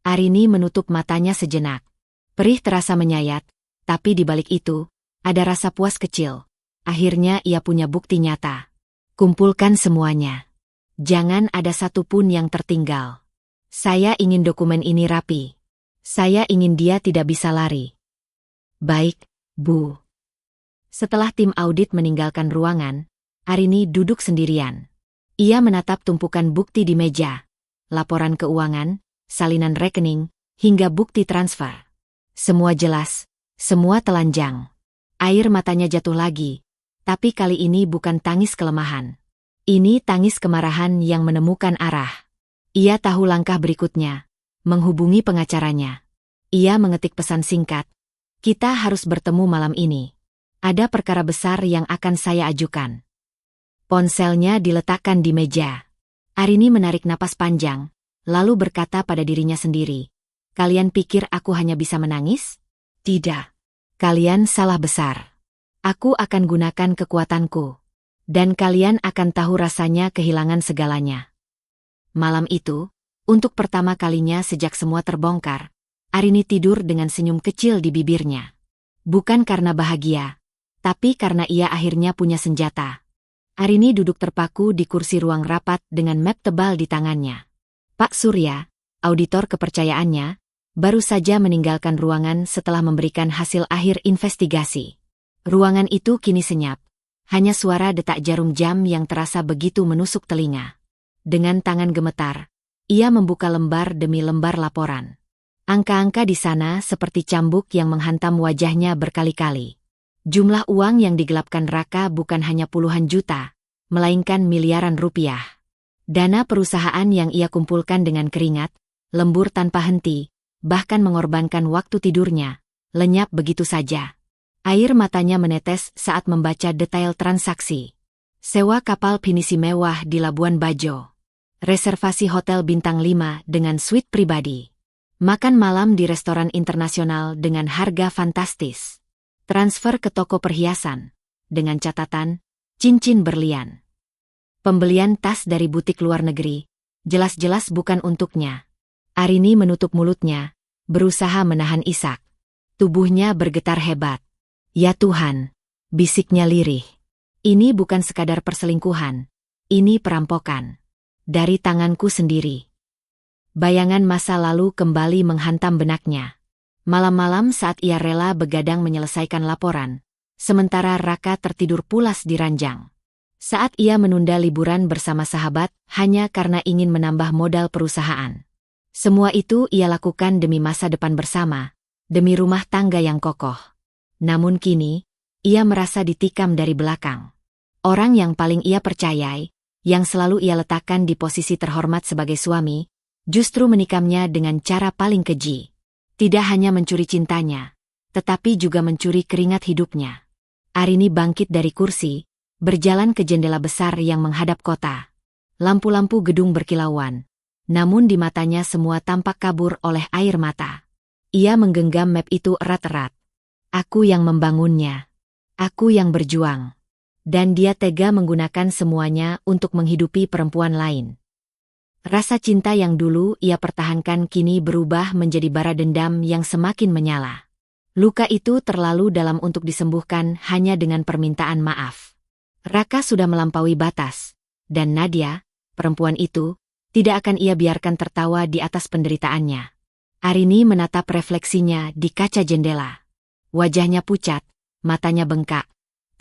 Arini menutup matanya sejenak. Perih terasa menyayat, tapi di balik itu, ada rasa puas kecil. Akhirnya ia punya bukti nyata. Kumpulkan semuanya. Jangan ada satupun yang tertinggal. Saya ingin dokumen ini rapi. Saya ingin dia tidak bisa lari. Baik, Bu. Setelah tim audit meninggalkan ruangan, Arini duduk sendirian. Ia menatap tumpukan bukti di meja. Laporan keuangan, salinan rekening, hingga bukti transfer. Semua jelas, semua telanjang. Air matanya jatuh lagi, tapi kali ini bukan tangis kelemahan. Ini tangis kemarahan yang menemukan arah. Ia tahu langkah berikutnya, menghubungi pengacaranya. Ia mengetik pesan singkat. Kita harus bertemu malam ini. Ada perkara besar yang akan saya ajukan. Ponselnya diletakkan di meja. Arini menarik napas panjang, lalu berkata pada dirinya sendiri. Kalian pikir aku hanya bisa menangis? Tidak. Kalian salah besar. Aku akan gunakan kekuatanku. Dan kalian akan tahu rasanya kehilangan segalanya. Malam itu, untuk pertama kalinya sejak semua terbongkar, Arini tidur dengan senyum kecil di bibirnya. Bukan karena bahagia, tapi karena ia akhirnya punya senjata. Arini duduk terpaku di kursi ruang rapat dengan map tebal di tangannya. Pak Surya, auditor kepercayaannya, baru saja meninggalkan ruangan setelah memberikan hasil akhir investigasi. Ruangan itu kini senyap. Hanya suara detak jarum jam yang terasa begitu menusuk telinga. Dengan tangan gemetar, ia membuka lembar demi lembar laporan. Angka-angka di sana seperti cambuk yang menghantam wajahnya berkali-kali. Jumlah uang yang digelapkan Raka bukan hanya puluhan juta, melainkan miliaran rupiah. Dana perusahaan yang ia kumpulkan dengan keringat, lembur tanpa henti, bahkan mengorbankan waktu tidurnya, lenyap begitu saja. Air matanya menetes saat membaca detail transaksi. Sewa kapal pinisi mewah di Labuan Bajo. Reservasi hotel bintang 5 dengan suite pribadi. Makan malam di restoran internasional dengan harga fantastis. Transfer ke toko perhiasan. Dengan catatan, cincin berlian. Pembelian tas dari butik luar negeri. Jelas-jelas bukan untuknya. Arini menutup mulutnya, berusaha menahan isak. Tubuhnya bergetar hebat. Ya Tuhan, bisiknya lirih. Ini bukan sekadar perselingkuhan. Ini perampokan. Dari tanganku sendiri. Bayangan masa lalu kembali menghantam benaknya. Malam-malam saat ia rela begadang menyelesaikan laporan, sementara Raka tertidur pulas di ranjang. Saat ia menunda liburan bersama sahabat hanya karena ingin menambah modal perusahaan. Semua itu ia lakukan demi masa depan bersama, demi rumah tangga yang kokoh. Namun kini, ia merasa ditikam dari belakang. Orang yang paling ia percayai, yang selalu ia letakkan di posisi terhormat sebagai suami, justru menikamnya dengan cara paling keji. Tidak hanya mencuri cintanya, tetapi juga mencuri keringat hidupnya. Arini bangkit dari kursi, berjalan ke jendela besar yang menghadap kota. Lampu-lampu gedung berkilauan, namun di matanya semua tampak kabur oleh air mata. Ia menggenggam map itu erat-erat. Aku yang membangunnya. Aku yang berjuang. Dan dia tega menggunakan semuanya untuk menghidupi perempuan lain. Rasa cinta yang dulu ia pertahankan kini berubah menjadi bara dendam yang semakin menyala. Luka itu terlalu dalam untuk disembuhkan hanya dengan permintaan maaf. Raka sudah melampaui batas, dan Nadia, perempuan itu, tidak akan ia biarkan tertawa di atas penderitaannya. Arini menatap refleksinya di kaca jendela. Wajahnya pucat, matanya bengkak,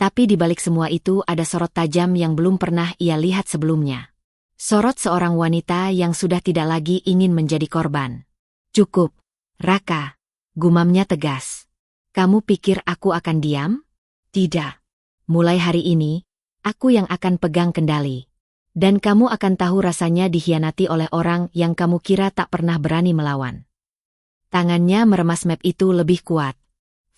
tapi di balik semua itu ada sorot tajam yang belum pernah ia lihat sebelumnya. Sorot seorang wanita yang sudah tidak lagi ingin menjadi korban. Cukup, Raka, gumamnya tegas. Kamu pikir aku akan diam? Tidak. Mulai hari ini, aku yang akan pegang kendali. Dan kamu akan tahu rasanya dikhianati oleh orang yang kamu kira tak pernah berani melawan. Tangannya meremas map itu lebih kuat.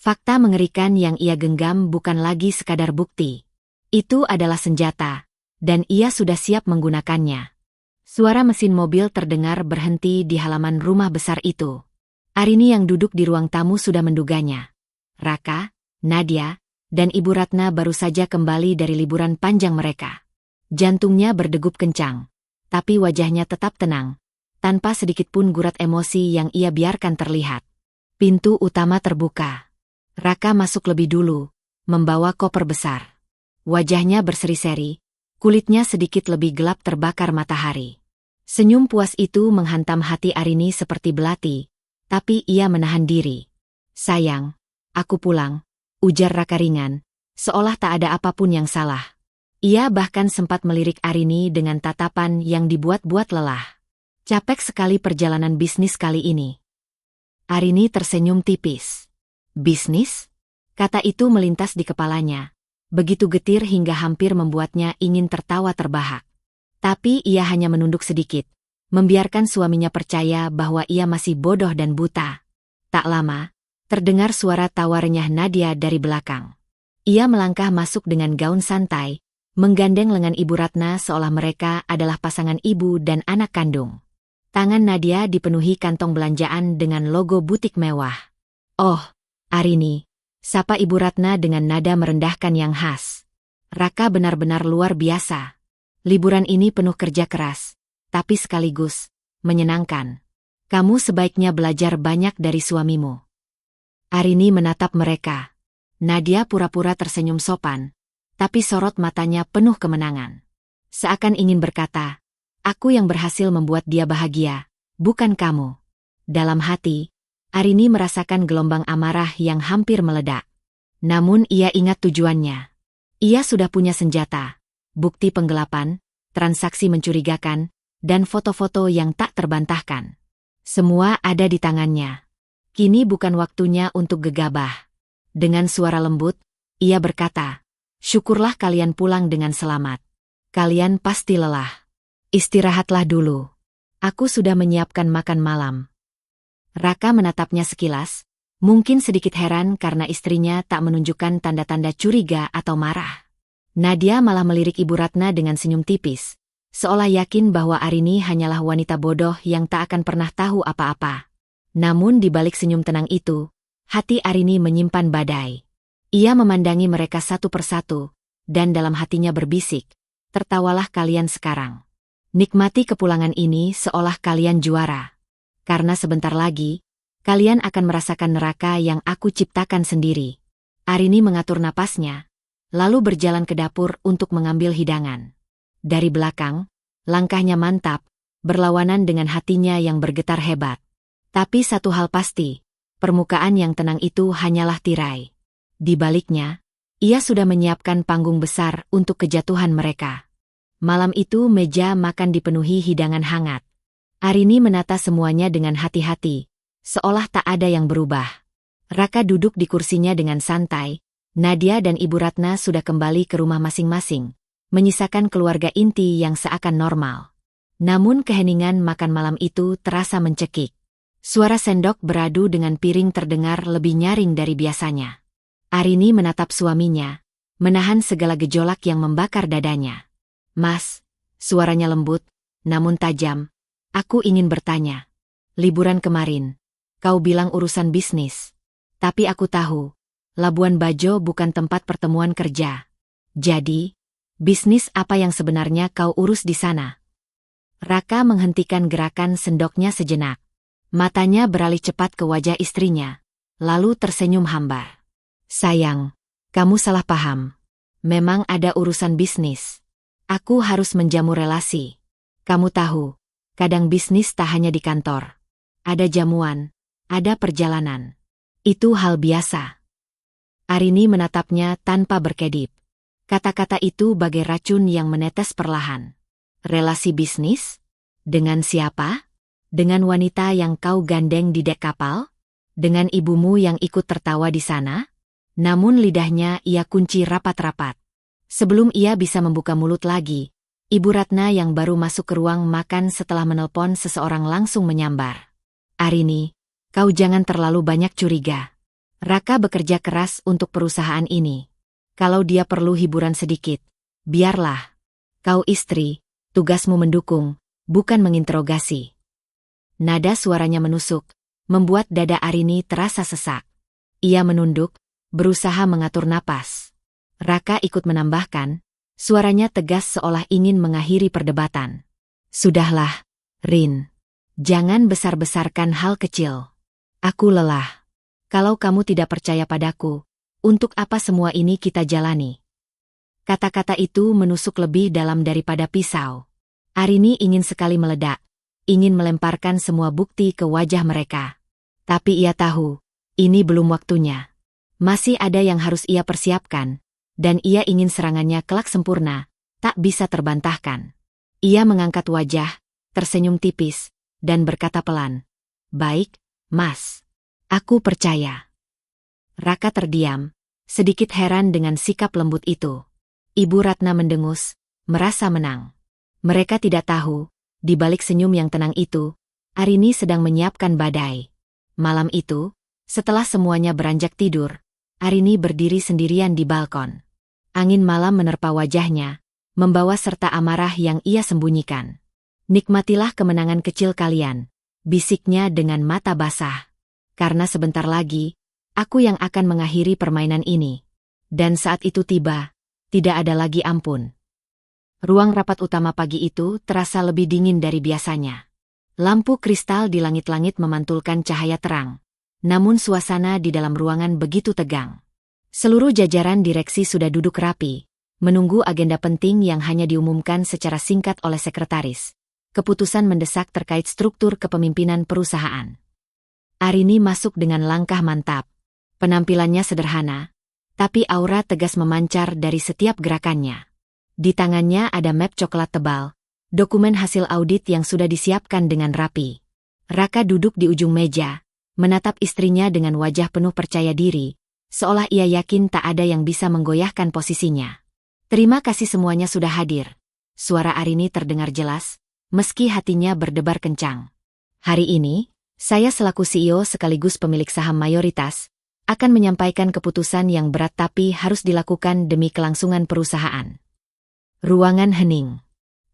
Fakta mengerikan yang ia genggam bukan lagi sekadar bukti. Itu adalah senjata, dan ia sudah siap menggunakannya. Suara mesin mobil terdengar berhenti di halaman rumah besar itu. Arini yang duduk di ruang tamu sudah menduganya. Raka, Nadia, dan Ibu Ratna baru saja kembali dari liburan panjang mereka. Jantungnya berdegup kencang, tapi wajahnya tetap tenang, tanpa sedikit pun gurat emosi yang ia biarkan terlihat. Pintu utama terbuka. Raka masuk lebih dulu, membawa koper besar. Wajahnya berseri-seri, kulitnya sedikit lebih gelap terbakar matahari. Senyum puas itu menghantam hati Arini seperti belati, tapi ia menahan diri. Sayang, aku pulang. Ujar Raka ringan, seolah tak ada apapun yang salah. Ia bahkan sempat melirik Arini dengan tatapan yang dibuat-buat lelah. Capek sekali perjalanan bisnis kali ini. Arini tersenyum tipis. Bisnis? Kata itu melintas di kepalanya. Begitu getir hingga hampir membuatnya ingin tertawa terbahak. Tapi ia hanya menunduk sedikit, membiarkan suaminya percaya bahwa ia masih bodoh dan buta. Tak lama, terdengar suara tawa renyah Nadia dari belakang. Ia melangkah masuk dengan gaun santai, menggandeng lengan Ibu Ratna seolah mereka adalah pasangan ibu dan anak kandung. Tangan Nadia dipenuhi kantong belanjaan dengan logo butik mewah. Oh, Arini, sapa Ibu Ratna dengan nada merendahkan yang khas. Raka benar-benar luar biasa. Liburan ini penuh kerja keras, tapi sekaligus menyenangkan. Kamu sebaiknya belajar banyak dari suamimu. Arini menatap mereka. Nadia pura-pura tersenyum sopan, tapi sorot matanya penuh kemenangan. Seakan ingin berkata, aku yang berhasil membuat dia bahagia, bukan kamu. Dalam hati, Arini merasakan gelombang amarah yang hampir meledak. Namun ia ingat tujuannya. Ia sudah punya senjata, bukti penggelapan, transaksi mencurigakan, dan foto-foto yang tak terbantahkan. Semua ada di tangannya. Kini bukan waktunya untuk gegabah. Dengan suara lembut, ia berkata, syukurlah kalian pulang dengan selamat. Kalian pasti lelah. Istirahatlah dulu. Aku sudah menyiapkan makan malam. Raka menatapnya sekilas, mungkin sedikit heran karena istrinya tak menunjukkan tanda-tanda curiga atau marah. Nadia malah melirik Ibu Ratna dengan senyum tipis, seolah yakin bahwa Arini hanyalah wanita bodoh yang tak akan pernah tahu apa-apa. Namun di balik senyum tenang itu, hati Arini menyimpan badai. Ia memandangi mereka satu persatu, dan dalam hatinya berbisik, tertawalah kalian sekarang. Nikmati kepulangan ini seolah kalian juara. Karena sebentar lagi, kalian akan merasakan neraka yang aku ciptakan sendiri. Arini mengatur napasnya, lalu berjalan ke dapur untuk mengambil hidangan. Dari belakang, langkahnya mantap, berlawanan dengan hatinya yang bergetar hebat. Tapi satu hal pasti, permukaan yang tenang itu hanyalah tirai. Di baliknya, Ia sudah menyiapkan panggung besar untuk kejatuhan mereka. Malam itu meja makan dipenuhi hidangan hangat. Arini menata semuanya dengan hati-hati, seolah tak ada yang berubah. Raka duduk di kursinya dengan santai. Nadia dan Ibu Ratna sudah kembali ke rumah masing-masing, menyisakan keluarga inti yang seakan normal. Namun keheningan makan malam itu terasa mencekik. Suara sendok beradu dengan piring terdengar lebih nyaring dari biasanya. Arini menatap suaminya, menahan segala gejolak yang membakar dadanya. "Mas," suaranya lembut, namun tajam, "aku ingin bertanya. Liburan kemarin, kau bilang urusan bisnis. Tapi aku tahu, Labuan Bajo bukan tempat pertemuan kerja. Jadi, bisnis apa yang sebenarnya kau urus di sana?" Raka menghentikan gerakan sendoknya sejenak. Matanya beralih cepat ke wajah istrinya, lalu tersenyum hambar. "Sayang, kamu salah paham. Memang ada urusan bisnis. Aku harus menjamu relasi. Kamu tahu, kadang bisnis tak hanya di kantor. Ada jamuan, ada perjalanan. Itu hal biasa." Arini menatapnya tanpa berkedip. Kata-kata itu bagai racun yang menetes perlahan. "Relasi bisnis? Dengan siapa? Dengan wanita yang kau gandeng di dek kapal? Dengan ibumu yang ikut tertawa di sana?" Namun lidahnya ia kunci rapat-rapat. Sebelum ia bisa membuka mulut lagi, Ibu Ratna yang baru masuk ke ruang makan setelah menelpon seseorang langsung menyambar. "Arini, kau jangan terlalu banyak curiga. Raka bekerja keras untuk perusahaan ini. Kalau dia perlu hiburan sedikit, biarlah. Kau istri, tugasmu mendukung, bukan menginterogasi." Nada suaranya menusuk, membuat dada Arini terasa sesak. Ia menunduk, berusaha mengatur napas. Raka ikut menambahkan, suaranya tegas seolah ingin mengakhiri perdebatan. "Sudahlah, Rin. Jangan besar-besarkan hal kecil. Aku lelah. Kalau kamu tidak percaya padaku, untuk apa semua ini kita jalani?" Kata-kata itu menusuk lebih dalam daripada pisau. Arini ingin sekali meledak, ingin melemparkan semua bukti ke wajah mereka. Tapi ia tahu, ini belum waktunya. Masih ada yang harus ia persiapkan, dan ia ingin serangannya kelak sempurna, tak bisa terbantahkan. Ia mengangkat wajah, tersenyum tipis, dan berkata pelan, "Baik, Mas. Aku percaya." Raka terdiam, sedikit heran dengan sikap lembut itu. Ibu Ratna mendengus, merasa menang. Mereka tidak tahu, di balik senyum yang tenang itu, Arini sedang menyiapkan badai. Malam itu, setelah semuanya beranjak tidur, Arini berdiri sendirian di balkon. Angin malam menerpa wajahnya, membawa serta amarah yang ia sembunyikan. "Nikmatilah kemenangan kecil kalian," bisiknya dengan mata basah. "Karena sebentar lagi, aku yang akan mengakhiri permainan ini. Dan saat itu tiba, tidak ada lagi ampun." Ruang rapat utama pagi itu terasa lebih dingin dari biasanya. Lampu kristal di langit-langit memantulkan cahaya terang. Namun suasana di dalam ruangan begitu tegang. Seluruh jajaran direksi sudah duduk rapi, menunggu agenda penting yang hanya diumumkan secara singkat oleh sekretaris. Keputusan mendesak terkait struktur kepemimpinan perusahaan. Arini masuk dengan langkah mantap. Penampilannya sederhana, tapi aura tegas memancar dari setiap gerakannya. Di tangannya ada map coklat tebal, dokumen hasil audit yang sudah disiapkan dengan rapi. Raka duduk di ujung meja, menatap istrinya dengan wajah penuh percaya diri, seolah ia yakin tak ada yang bisa menggoyahkan posisinya. "Terima kasih semuanya sudah hadir." Suara Arini terdengar jelas, meski hatinya berdebar kencang. "Hari ini, saya selaku CEO sekaligus pemilik saham mayoritas, akan menyampaikan keputusan yang berat tapi harus dilakukan demi kelangsungan perusahaan." Ruangan hening.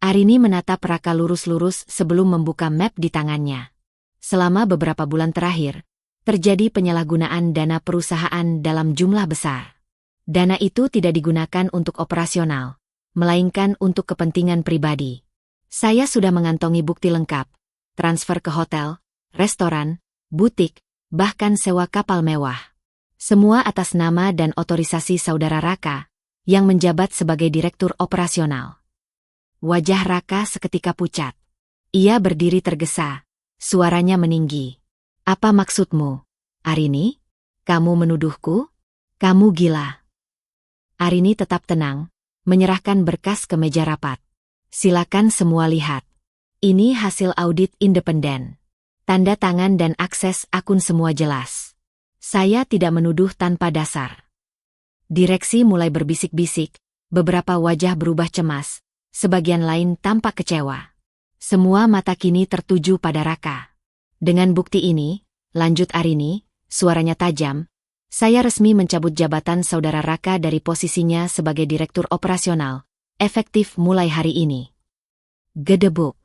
Arini menatap Raka lurus-lurus sebelum membuka map di tangannya. Selama beberapa bulan terakhir, terjadi penyalahgunaan dana perusahaan dalam jumlah besar. Dana itu tidak digunakan untuk operasional, melainkan untuk kepentingan pribadi. "Saya sudah mengantongi bukti lengkap, transfer ke hotel, restoran, butik, bahkan sewa kapal mewah. Semua atas nama dan otorisasi saudara Raka, yang menjabat sebagai direktur operasional." Wajah Raka seketika pucat. Ia berdiri tergesa. Suaranya meninggi. "Apa maksudmu, Arini? Kamu menuduhku? Kamu gila." Arini tetap tenang, menyerahkan berkas ke meja rapat. Silakan semua lihat. Ini hasil audit independen. Tanda tangan dan akses akun semua jelas. Saya tidak menuduh tanpa dasar. Direksi mulai berbisik-bisik, beberapa wajah berubah cemas, sebagian lain tampak kecewa. Semua mata kini tertuju pada Raka. Dengan bukti ini, lanjut Arini, suaranya tajam, saya resmi mencabut jabatan saudara Raka dari posisinya sebagai direktur operasional, efektif mulai hari ini. Gedebuk.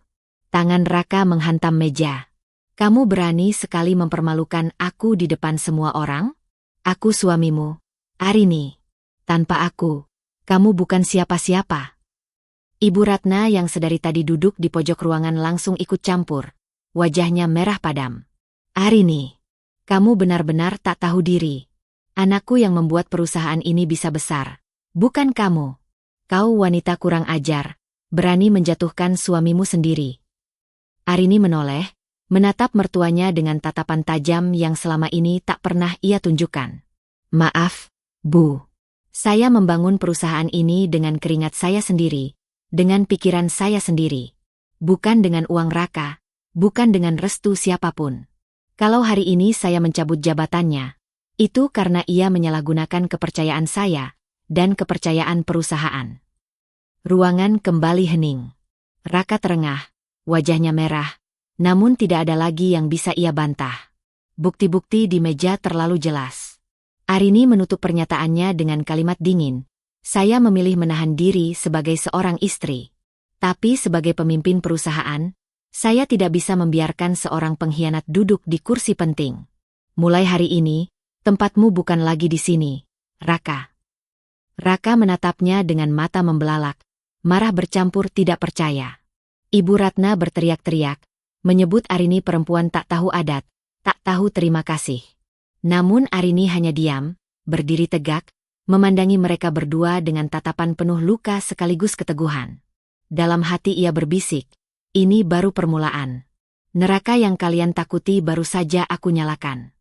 Tangan Raka menghantam meja. Kamu berani sekali mempermalukan aku di depan semua orang? Aku suamimu, Arini. Tanpa aku, kamu bukan siapa-siapa. Ibu Ratna yang sedari tadi duduk di pojok ruangan langsung ikut campur. Wajahnya merah padam. Arini, kamu benar-benar tak tahu diri. Anakku yang membuat perusahaan ini bisa besar. Bukan kamu. Kau wanita kurang ajar, berani menjatuhkan suamimu sendiri. Arini menoleh, menatap mertuanya dengan tatapan tajam yang selama ini tak pernah ia tunjukkan. Maaf, Bu. Saya membangun perusahaan ini dengan keringat saya sendiri, dengan pikiran saya sendiri. Bukan dengan uang Raka, bukan dengan restu siapapun. Kalau hari ini saya mencabut jabatannya, itu karena ia menyalahgunakan kepercayaan saya dan kepercayaan perusahaan. Ruangan kembali hening. Raka terengah, wajahnya merah, namun tidak ada lagi yang bisa ia bantah. Bukti-bukti di meja terlalu jelas. Arini menutup pernyataannya dengan kalimat dingin. Saya memilih menahan diri sebagai seorang istri. Tapi sebagai pemimpin perusahaan, saya tidak bisa membiarkan seorang pengkhianat duduk di kursi penting. Mulai hari ini, tempatmu bukan lagi di sini, Raka. Raka menatapnya dengan mata membelalak, marah bercampur tidak percaya. Ibu Ratna berteriak-teriak, menyebut Arini perempuan tak tahu adat, tak tahu terima kasih. Namun Arini hanya diam, berdiri tegak, memandangi mereka berdua dengan tatapan penuh luka sekaligus keteguhan. Dalam hati ia berbisik, ini baru permulaan. Neraka yang kalian takuti baru saja aku nyalakan.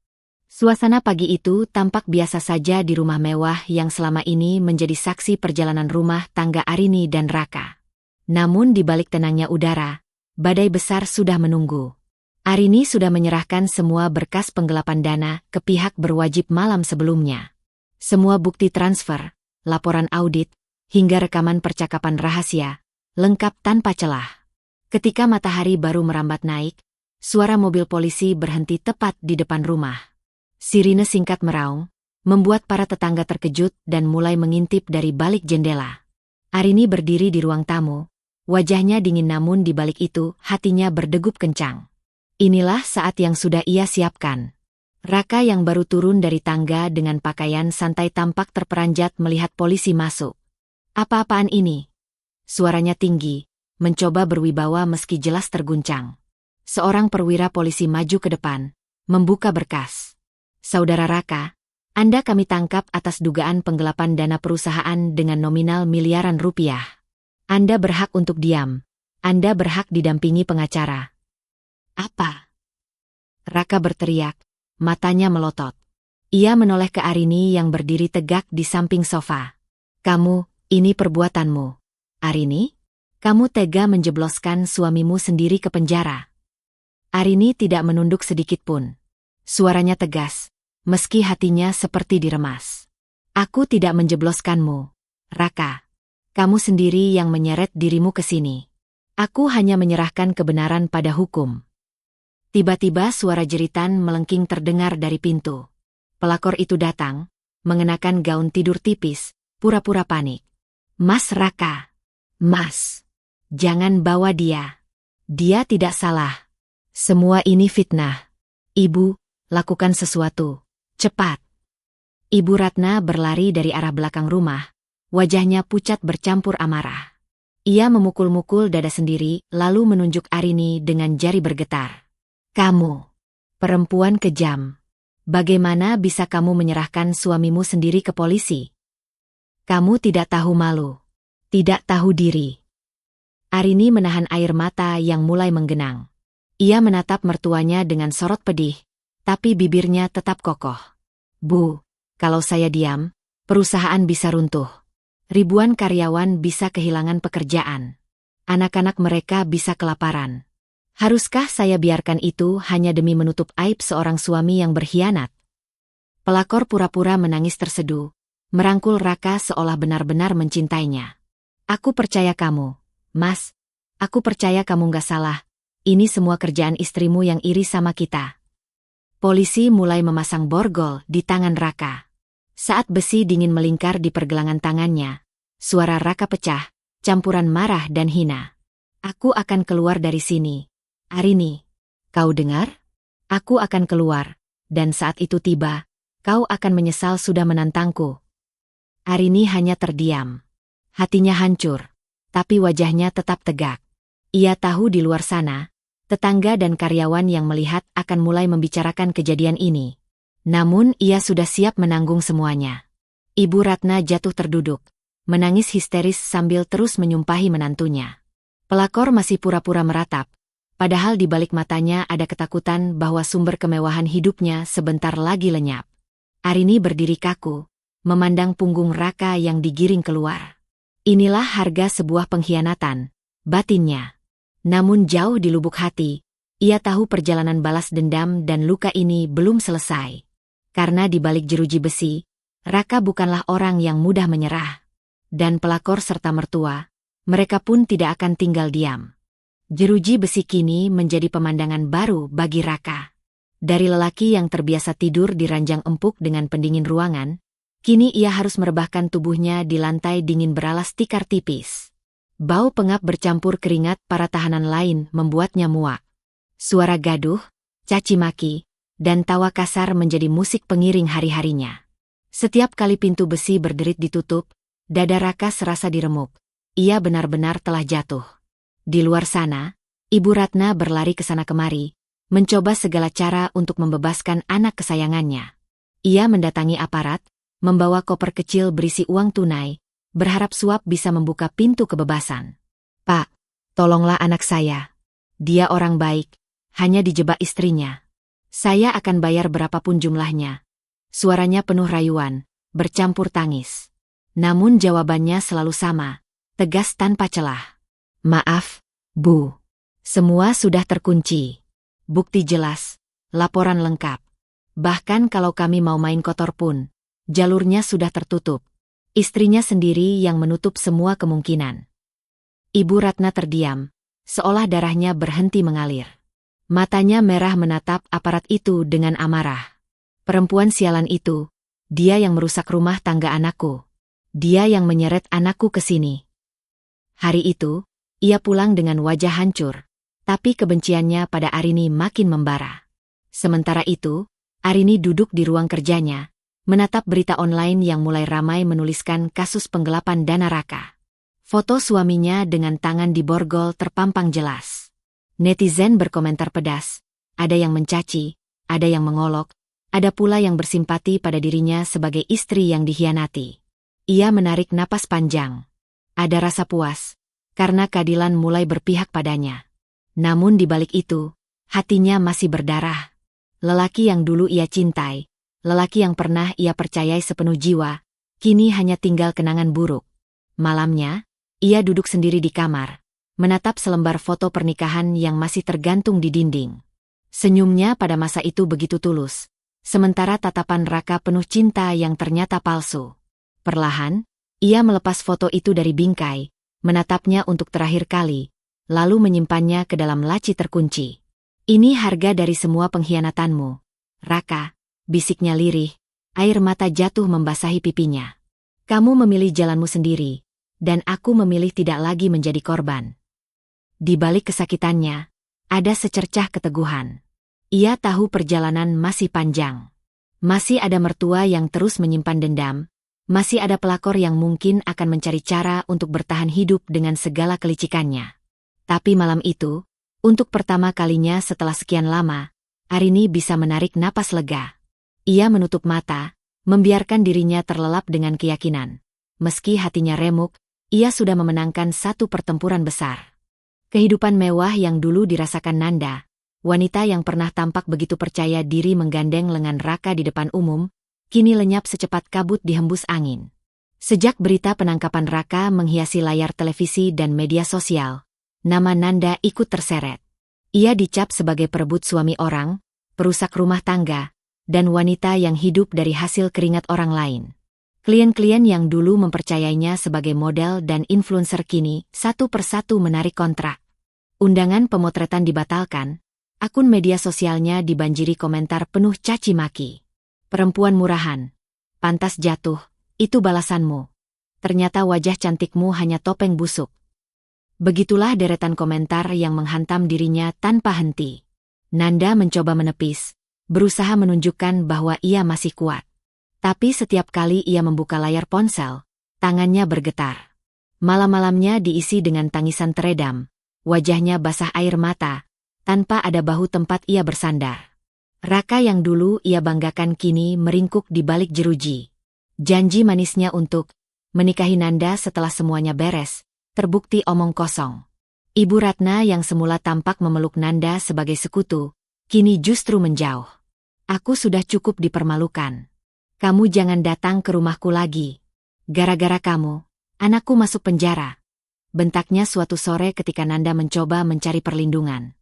Suasana pagi itu tampak biasa saja di rumah mewah yang selama ini menjadi saksi perjalanan rumah tangga Arini dan Raka. Namun di balik tenangnya udara, badai besar sudah menunggu. Arini sudah menyerahkan semua berkas penggelapan dana ke pihak berwajib malam sebelumnya. Semua bukti transfer, laporan audit, hingga rekaman percakapan rahasia, lengkap tanpa celah. Ketika matahari baru merambat naik, suara mobil polisi berhenti tepat di depan rumah. Sirine singkat meraung, membuat para tetangga terkejut dan mulai mengintip dari balik jendela. Arini berdiri di ruang tamu, wajahnya dingin namun di balik itu hatinya berdegup kencang. Inilah saat yang sudah ia siapkan. Raka yang baru turun dari tangga dengan pakaian santai tampak terperanjat melihat polisi masuk. Apa-apaan ini? Suaranya tinggi, mencoba berwibawa meski jelas terguncang. Seorang perwira polisi maju ke depan, membuka berkas. Saudara Raka, Anda kami tangkap atas dugaan penggelapan dana perusahaan dengan nominal miliaran rupiah. Anda berhak untuk diam. Anda berhak didampingi pengacara. Apa? Raka berteriak, matanya melotot. Ia menoleh ke Arini yang berdiri tegak di samping sofa. Kamu, ini perbuatanmu. Arini, kamu tega menjebloskan suamimu sendiri ke penjara. Arini tidak menunduk sedikitpun. Suaranya tegas, meski hatinya seperti diremas. Aku tidak menjebloskanmu, Raka. Kamu sendiri yang menyeret dirimu ke sini. Aku hanya menyerahkan kebenaran pada hukum. Tiba-tiba suara jeritan melengking terdengar dari pintu. Pelakor itu datang, mengenakan gaun tidur tipis, pura-pura panik. Mas Raka. Mas. Jangan bawa dia. Dia tidak salah. Semua ini fitnah. Ibu, lakukan sesuatu. Cepat. Ibu Ratna berlari dari arah belakang rumah. Wajahnya pucat bercampur amarah. Ia memukul-mukul dada sendiri, lalu menunjuk Arini dengan jari bergetar. Kamu, perempuan kejam. Bagaimana bisa kamu menyerahkan suamimu sendiri ke polisi? Kamu tidak tahu malu. Tidak tahu diri. Arini menahan air mata yang mulai menggenang. Ia menatap mertuanya dengan sorot pedih, tapi bibirnya tetap kokoh. Bu, kalau saya diam, perusahaan bisa runtuh. Ribuan karyawan bisa kehilangan pekerjaan. Anak-anak mereka bisa kelaparan. Haruskah saya biarkan itu hanya demi menutup aib seorang suami yang berkhianat? Pelakor pura-pura menangis terseduh, merangkul Raka seolah benar-benar mencintainya. Aku percaya kamu, Mas. Aku percaya kamu gak salah. Ini semua kerjaan istrimu yang iri sama kita. Polisi mulai memasang borgol di tangan Raka. Saat besi dingin melingkar di pergelangan tangannya, suara Raka pecah, campuran marah dan hina. Aku akan keluar dari sini. Arini, kau dengar? Aku akan keluar, dan saat itu tiba, kau akan menyesal sudah menantangku. Arini hanya terdiam. Hatinya hancur, tapi wajahnya tetap tegak. Ia tahu di luar sana, tetangga dan karyawan yang melihat akan mulai membicarakan kejadian ini. Namun ia sudah siap menanggung semuanya. Ibu Ratna jatuh terduduk, menangis histeris sambil terus menyumpahi menantunya. Pelakor masih pura-pura meratap, padahal di balik matanya ada ketakutan bahwa sumber kemewahan hidupnya sebentar lagi lenyap. Arini berdiri kaku, memandang punggung Raka yang digiring keluar. Inilah harga sebuah pengkhianatan, batinnya. Namun jauh di lubuk hati, ia tahu perjalanan balas dendam dan luka ini belum selesai. Karena di balik jeruji besi, Raka bukanlah orang yang mudah menyerah. Dan pelakor serta mertua, mereka pun tidak akan tinggal diam. Jeruji besi kini menjadi pemandangan baru bagi Raka. Dari lelaki yang terbiasa tidur di ranjang empuk dengan pendingin ruangan, kini ia harus merebahkan tubuhnya di lantai dingin beralas tikar tipis. Bau pengap bercampur keringat para tahanan lain membuatnya muak. Suara gaduh, caci maki, dan tawa kasar menjadi musik pengiring hari-harinya. Setiap kali pintu besi berderit ditutup, dada Raka serasa diremuk. Ia benar-benar telah jatuh. Di luar sana, Ibu Ratna berlari ke sana kemari, mencoba segala cara untuk membebaskan anak kesayangannya. Ia mendatangi aparat, membawa koper kecil berisi uang tunai, berharap suap bisa membuka pintu kebebasan. Pak, tolonglah anak saya. Dia orang baik, hanya dijebak istrinya. Saya akan bayar berapapun jumlahnya. Suaranya penuh rayuan, bercampur tangis. Namun jawabannya selalu sama, tegas tanpa celah. Maaf, Bu. Semua sudah terkunci. Bukti jelas, laporan lengkap. Bahkan kalau kami mau main kotor pun, jalurnya sudah tertutup. Istrinya sendiri yang menutup semua kemungkinan. Ibu Ratna terdiam, seolah darahnya berhenti mengalir. Matanya merah menatap aparat itu dengan amarah. Perempuan sialan itu, dia yang merusak rumah tangga anakku. Dia yang menyeret anakku ke sini. Hari itu, ia pulang dengan wajah hancur, tapi kebenciannya pada Arini makin membara. Sementara itu, Arini duduk di ruang kerjanya, menatap berita online yang mulai ramai menuliskan kasus penggelapan dana Raka. Foto suaminya dengan tangan diborgol terpampang jelas. Netizen berkomentar pedas, ada yang mencaci, ada yang mengolok, ada pula yang bersimpati pada dirinya sebagai istri yang dikhianati. Ia menarik napas panjang. Ada rasa puas, karena keadilan mulai berpihak padanya. Namun di balik itu, hatinya masih berdarah. Lelaki yang dulu ia cintai, lelaki yang pernah ia percayai sepenuh jiwa, kini hanya tinggal kenangan buruk. Malamnya, ia duduk sendiri di kamar, menatap selembar foto pernikahan yang masih tergantung di dinding. Senyumnya pada masa itu begitu tulus, sementara tatapan Raka penuh cinta yang ternyata palsu. Perlahan, ia melepas foto itu dari bingkai, menatapnya untuk terakhir kali, lalu menyimpannya ke dalam laci terkunci. Ini harga dari semua pengkhianatanmu, Raka, bisiknya lirih, air mata jatuh membasahi pipinya. Kamu memilih jalanmu sendiri, dan aku memilih tidak lagi menjadi korban. Di balik kesakitannya, ada secercah keteguhan. Ia tahu perjalanan masih panjang. Masih ada mertua yang terus menyimpan dendam, masih ada pelakor yang mungkin akan mencari cara untuk bertahan hidup dengan segala kelicikannya. Tapi malam itu, untuk pertama kalinya setelah sekian lama, Arini bisa menarik napas lega. Ia menutup mata, membiarkan dirinya terlelap dengan keyakinan. Meski hatinya remuk, ia sudah memenangkan satu pertempuran besar. Kehidupan mewah yang dulu dirasakan Nanda, wanita yang pernah tampak begitu percaya diri menggandeng lengan Raka di depan umum, kini lenyap secepat kabut dihembus angin. Sejak berita penangkapan Raka menghiasi layar televisi dan media sosial, nama Nanda ikut terseret. Ia dicap sebagai perebut suami orang, perusak rumah tangga, dan wanita yang hidup dari hasil keringat orang lain. Klien-klien yang dulu mempercayainya sebagai model dan influencer kini satu persatu menarik kontrak. Undangan pemotretan dibatalkan, akun media sosialnya dibanjiri komentar penuh caci maki. Perempuan murahan, pantas jatuh, itu balasanmu. Ternyata wajah cantikmu hanya topeng busuk. Begitulah deretan komentar yang menghantam dirinya tanpa henti. Nanda mencoba menepis, berusaha menunjukkan bahwa ia masih kuat. Tapi setiap kali ia membuka layar ponsel, tangannya bergetar. Malam-malamnya diisi dengan tangisan teredam, wajahnya basah air mata, tanpa ada bahu tempat ia bersandar. Raka yang dulu ia banggakan kini meringkuk di balik jeruji. Janji manisnya untuk menikahi Nanda setelah semuanya beres, terbukti omong kosong. Ibu Ratna yang semula tampak memeluk Nanda sebagai sekutu, kini justru menjauh. Aku sudah cukup dipermalukan. Kamu jangan datang ke rumahku lagi. Gara-gara kamu, anakku masuk penjara. Bentaknya suatu sore ketika Nanda mencoba mencari perlindungan.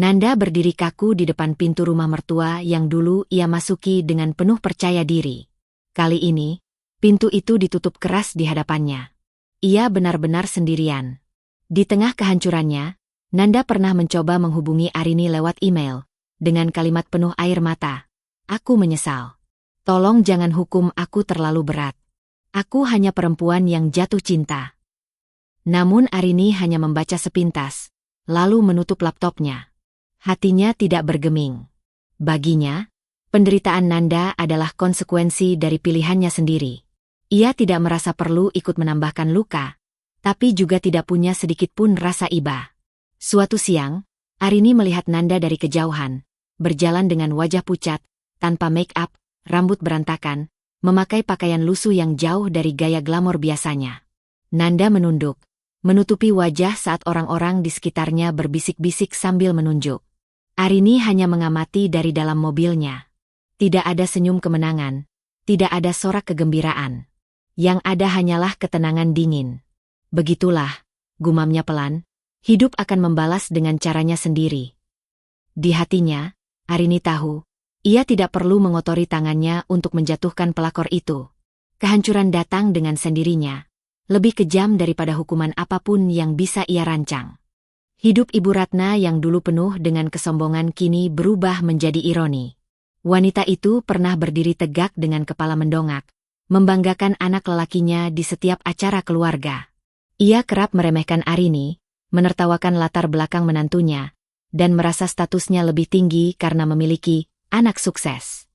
Nanda berdiri kaku di depan pintu rumah mertua yang dulu ia masuki dengan penuh percaya diri. Kali ini, pintu itu ditutup keras di hadapannya. Ia benar-benar sendirian. Di tengah kehancurannya, Nanda pernah mencoba menghubungi Arini lewat email, dengan kalimat penuh air mata. Aku menyesal. Tolong jangan hukum aku terlalu berat. Aku hanya perempuan yang jatuh cinta. Namun Arini hanya membaca sepintas, lalu menutup laptopnya. Hatinya tidak bergeming. Baginya, penderitaan Nanda adalah konsekuensi dari pilihannya sendiri. Ia tidak merasa perlu ikut menambahkan luka, tapi juga tidak punya sedikitpun rasa iba. Suatu siang, Arini melihat Nanda dari kejauhan, berjalan dengan wajah pucat, tanpa make-up, rambut berantakan, memakai pakaian lusuh yang jauh dari gaya glamor biasanya. Nanda menunduk, menutupi wajah saat orang-orang di sekitarnya berbisik-bisik sambil menunjuk. Arini hanya mengamati dari dalam mobilnya. Tidak ada senyum kemenangan, tidak ada sorak kegembiraan. Yang ada hanyalah ketenangan dingin. Begitulah, gumamnya pelan, hidup akan membalas dengan caranya sendiri. Di hatinya, Arini tahu, ia tidak perlu mengotori tangannya untuk menjatuhkan pelakor itu. Kehancuran datang dengan sendirinya, lebih kejam daripada hukuman apapun yang bisa ia rancang. Hidup Ibu Ratna yang dulu penuh dengan kesombongan kini berubah menjadi ironi. Wanita itu pernah berdiri tegak dengan kepala mendongak, membanggakan anak lelakinya di setiap acara keluarga. Ia kerap meremehkan Arini, menertawakan latar belakang menantunya, dan merasa statusnya lebih tinggi karena memiliki anak sukses.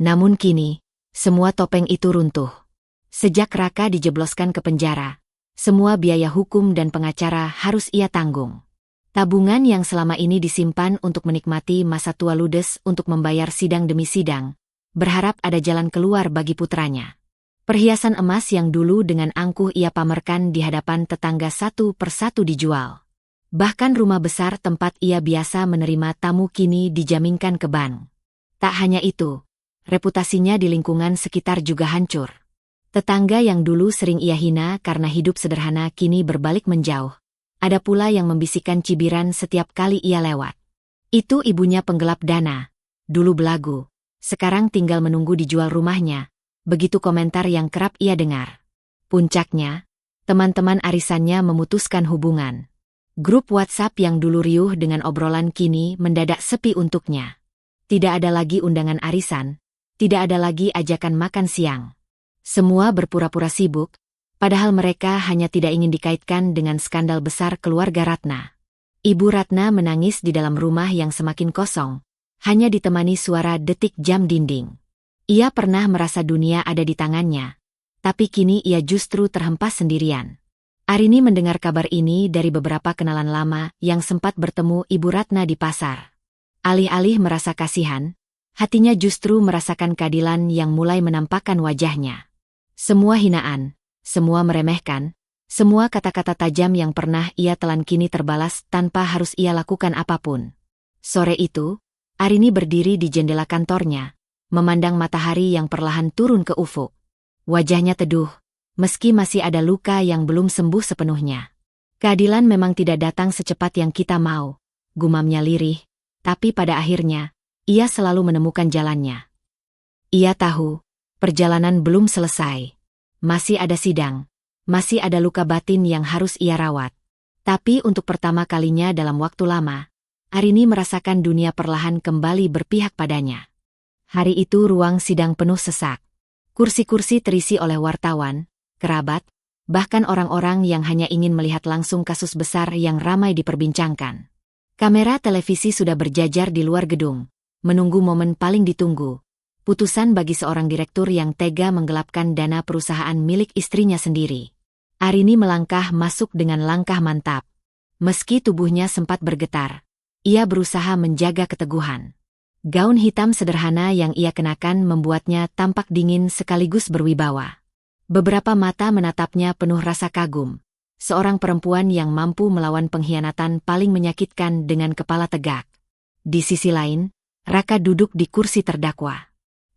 Namun kini, semua topeng itu runtuh. Sejak Raka dijebloskan ke penjara, semua biaya hukum dan pengacara harus ia tanggung. Tabungan yang selama ini disimpan untuk menikmati masa tua ludes untuk membayar sidang demi sidang, berharap ada jalan keluar bagi putranya. Perhiasan emas yang dulu dengan angkuh ia pamerkan di hadapan tetangga satu persatu dijual. Bahkan rumah besar tempat ia biasa menerima tamu kini dijaminkan ke bank. Tak hanya itu, reputasinya di lingkungan sekitar juga hancur. Tetangga yang dulu sering ia hina karena hidup sederhana kini berbalik menjauh. Ada pula yang membisikkan cibiran setiap kali ia lewat. Itu ibunya penggelap dana, dulu belagu, sekarang tinggal menunggu dijual rumahnya. Begitu komentar yang kerap ia dengar. Puncaknya, teman-teman arisannya memutuskan hubungan. Grup WhatsApp yang dulu riuh dengan obrolan kini mendadak sepi untuknya. Tidak ada lagi undangan arisan, tidak ada lagi ajakan makan siang. Semua berpura-pura sibuk, padahal mereka hanya tidak ingin dikaitkan dengan skandal besar keluarga Ratna. Ibu Ratna menangis di dalam rumah yang semakin kosong, hanya ditemani suara detik jam dinding. Ia pernah merasa dunia ada di tangannya, tapi kini ia justru terhempas sendirian. Arini mendengar kabar ini dari beberapa kenalan lama yang sempat bertemu Ibu Ratna di pasar. Alih-alih merasa kasihan, hatinya justru merasakan keadilan yang mulai menampakkan wajahnya. Semua hinaan, semua meremehkan, semua kata-kata tajam yang pernah ia telan kini terbalas tanpa harus ia lakukan apapun. Sore itu, Arini berdiri di jendela kantornya, memandang matahari yang perlahan turun ke ufuk. Wajahnya teduh, meski masih ada luka yang belum sembuh sepenuhnya. Keadilan memang tidak datang secepat yang kita mau, gumamnya lirih, tapi pada akhirnya, ia selalu menemukan jalannya. Ia tahu, perjalanan belum selesai. Masih ada sidang, masih ada luka batin yang harus ia rawat. Tapi untuk pertama kalinya dalam waktu lama, Arini merasakan dunia perlahan kembali berpihak padanya. Hari itu ruang sidang penuh sesak. Kursi-kursi terisi oleh wartawan, kerabat, bahkan orang-orang yang hanya ingin melihat langsung kasus besar yang ramai diperbincangkan. Kamera televisi sudah berjajar di luar gedung, menunggu momen paling ditunggu. Putusan bagi seorang direktur yang tega menggelapkan dana perusahaan milik istrinya sendiri. Arini melangkah masuk dengan langkah mantap. Meski tubuhnya sempat bergetar, ia berusaha menjaga keteguhan. Gaun hitam sederhana yang ia kenakan membuatnya tampak dingin sekaligus berwibawa. Beberapa mata menatapnya penuh rasa kagum. Seorang perempuan yang mampu melawan pengkhianatan paling menyakitkan dengan kepala tegak. Di sisi lain, Raka duduk di kursi terdakwa.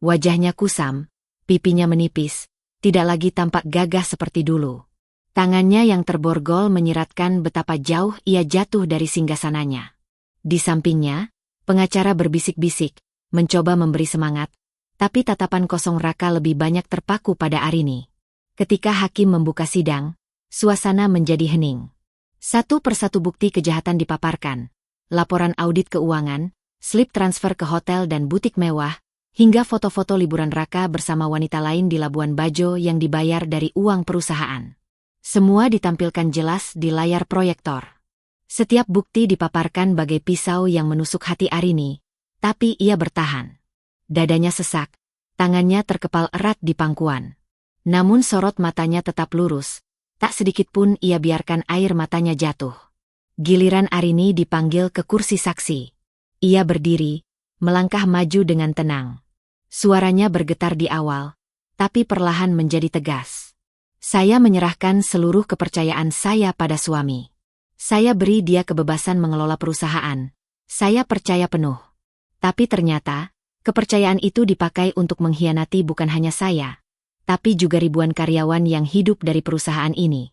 Wajahnya kusam, pipinya menipis, tidak lagi tampak gagah seperti dulu. Tangannya yang terborgol menyiratkan betapa jauh ia jatuh dari singgasananya. Di sampingnya, pengacara berbisik-bisik, mencoba memberi semangat, tapi tatapan kosong Raka lebih banyak terpaku pada Arini. Ketika hakim membuka sidang, suasana menjadi hening. Satu persatu bukti kejahatan dipaparkan. Laporan audit keuangan, slip transfer ke hotel dan butik mewah, hingga foto-foto liburan Raka bersama wanita lain di Labuan Bajo yang dibayar dari uang perusahaan. Semua ditampilkan jelas di layar proyektor. Setiap bukti dipaparkan bagai pisau yang menusuk hati Arini, tapi ia bertahan. Dadanya sesak, tangannya terkepal erat di pangkuan. Namun sorot matanya tetap lurus, tak sedikit pun ia biarkan air matanya jatuh. Giliran Arini dipanggil ke kursi saksi. Ia berdiri, melangkah maju dengan tenang. Suaranya bergetar di awal, tapi perlahan menjadi tegas. Saya menyerahkan seluruh kepercayaan saya pada suami. Saya beri dia kebebasan mengelola perusahaan. Saya percaya penuh. Tapi ternyata, kepercayaan itu dipakai untuk mengkhianati bukan hanya saya, tapi juga ribuan karyawan yang hidup dari perusahaan ini.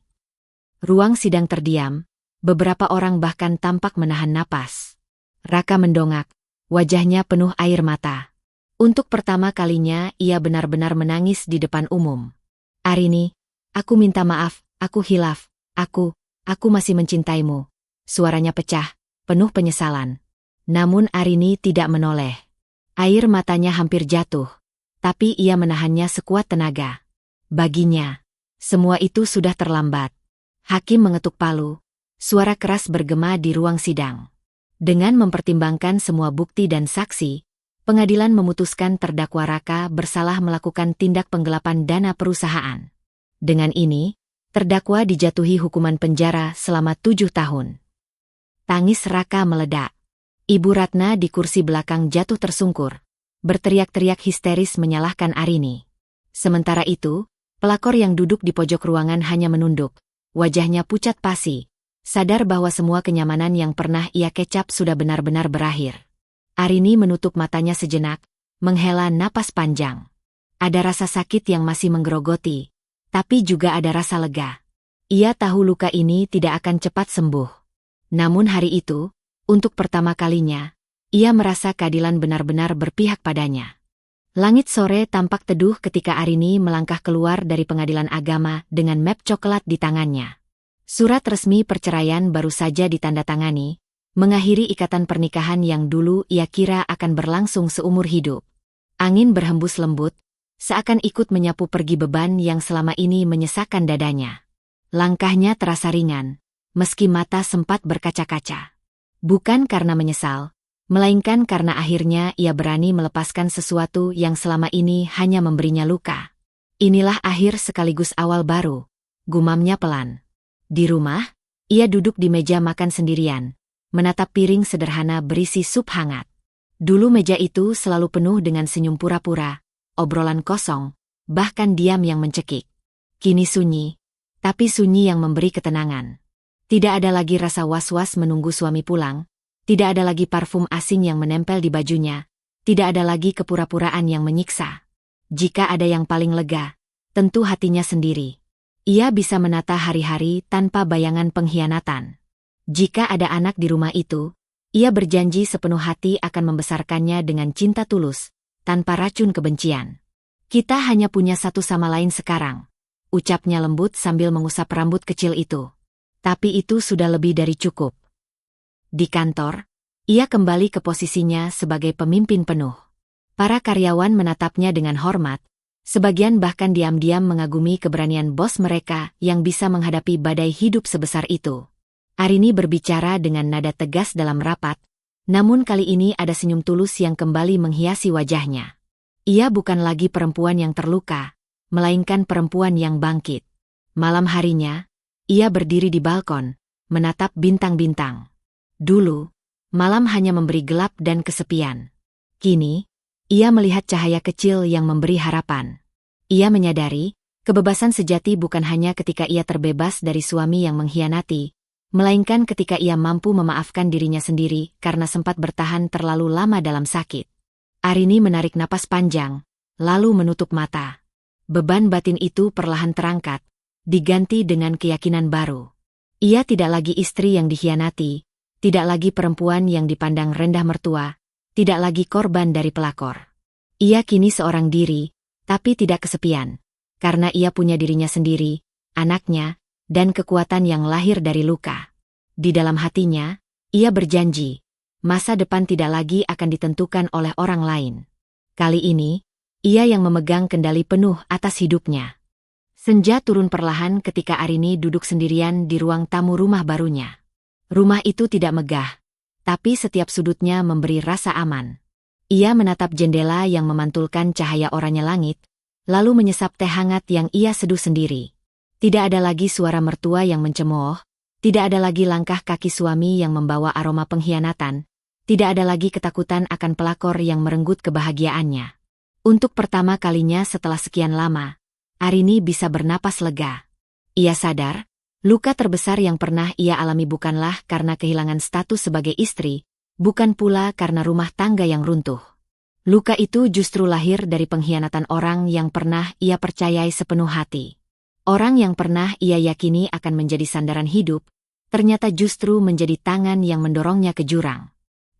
Ruang sidang terdiam, beberapa orang bahkan tampak menahan napas. Raka mendongak, wajahnya penuh air mata. Untuk pertama kalinya ia benar-benar menangis di depan umum. Arini, aku minta maaf, aku hilaf, aku masih mencintaimu. Suaranya pecah, penuh penyesalan. Namun Arini tidak menoleh. Air matanya hampir jatuh. Tapi ia menahannya sekuat tenaga. Baginya, semua itu sudah terlambat. Hakim mengetuk palu. Suara keras bergema di ruang sidang. Dengan mempertimbangkan semua bukti dan saksi, pengadilan memutuskan terdakwa Raka bersalah melakukan tindak penggelapan dana perusahaan. Dengan ini, terdakwa dijatuhi hukuman penjara selama 7 tahun. Tangis Raka meledak. Ibu Ratna di kursi belakang jatuh tersungkur, berteriak-teriak histeris menyalahkan Arini. Sementara itu, pelakor yang duduk di pojok ruangan hanya menunduk, wajahnya pucat pasi, sadar bahwa semua kenyamanan yang pernah ia kecap sudah benar-benar berakhir. Arini menutup matanya sejenak, menghela napas panjang. Ada rasa sakit yang masih menggerogoti, tapi juga ada rasa lega. Ia tahu luka ini tidak akan cepat sembuh. Namun hari itu, untuk pertama kalinya, ia merasa keadilan benar-benar berpihak padanya. Langit sore tampak teduh ketika Arini melangkah keluar dari pengadilan agama dengan map coklat di tangannya. Surat resmi perceraian baru saja ditandatangani, mengakhiri ikatan pernikahan yang dulu ia kira akan berlangsung seumur hidup. Angin berhembus lembut, seakan ikut menyapu pergi beban yang selama ini menyesakkan dadanya. Langkahnya terasa ringan, meski mata sempat berkaca-kaca. Bukan karena menyesal, melainkan karena akhirnya ia berani melepaskan sesuatu yang selama ini hanya memberinya luka. Inilah akhir sekaligus awal baru, gumamnya pelan. Di rumah, ia duduk di meja makan sendirian, menatap piring sederhana berisi sup hangat. Dulu meja itu selalu penuh dengan senyum pura-pura, obrolan kosong, bahkan diam yang mencekik. Kini sunyi, tapi sunyi yang memberi ketenangan. Tidak ada lagi rasa was-was menunggu suami pulang, tidak ada lagi parfum asing yang menempel di bajunya, tidak ada lagi kepura-puraan yang menyiksa. Jika ada yang paling lega, tentu hatinya sendiri. Ia bisa menata hari-hari tanpa bayangan pengkhianatan. Jika ada anak di rumah itu, ia berjanji sepenuh hati akan membesarkannya dengan cinta tulus, tanpa racun kebencian. Kita hanya punya satu sama lain sekarang, ucapnya lembut sambil mengusap rambut kecil itu. Tapi itu sudah lebih dari cukup. Di kantor, ia kembali ke posisinya sebagai pemimpin penuh. Para karyawan menatapnya dengan hormat, sebagian bahkan diam-diam mengagumi keberanian bos mereka yang bisa menghadapi badai hidup sebesar itu. Arini berbicara dengan nada tegas dalam rapat, namun kali ini ada senyum tulus yang kembali menghiasi wajahnya. Ia bukan lagi perempuan yang terluka, melainkan perempuan yang bangkit. Malam harinya, ia berdiri di balkon, menatap bintang-bintang. Dulu, malam hanya memberi gelap dan kesepian. Kini, ia melihat cahaya kecil yang memberi harapan. Ia menyadari, kebebasan sejati bukan hanya ketika ia terbebas dari suami yang mengkhianati, melainkan ketika ia mampu memaafkan dirinya sendiri karena sempat bertahan terlalu lama dalam sakit. Arini menarik napas panjang, lalu menutup mata. Beban batin itu perlahan terangkat, diganti dengan keyakinan baru. Ia tidak lagi istri yang dikhianati, tidak lagi perempuan yang dipandang rendah mertua, tidak lagi korban dari pelakor. Ia kini seorang diri, tapi tidak kesepian, karena ia punya dirinya sendiri, anaknya, dan kekuatan yang lahir dari luka. Di dalam hatinya, ia berjanji, masa depan tidak lagi akan ditentukan oleh orang lain. Kali ini, ia yang memegang kendali penuh atas hidupnya. Senja turun perlahan ketika Arini duduk sendirian di ruang tamu rumah barunya. Rumah itu tidak megah, tapi setiap sudutnya memberi rasa aman. Ia menatap jendela yang memantulkan cahaya oranye langit, lalu menyesap teh hangat yang ia seduh sendiri. Tidak ada lagi suara mertua yang mencemooh, tidak ada lagi langkah kaki suami yang membawa aroma pengkhianatan, tidak ada lagi ketakutan akan pelakor yang merenggut kebahagiaannya. Untuk pertama kalinya setelah sekian lama, Arini bisa bernapas lega. Ia sadar, luka terbesar yang pernah ia alami bukanlah karena kehilangan status sebagai istri, bukan pula karena rumah tangga yang runtuh. Luka itu justru lahir dari pengkhianatan orang yang pernah ia percayai sepenuh hati. Orang yang pernah ia yakini akan menjadi sandaran hidup, ternyata justru menjadi tangan yang mendorongnya ke jurang.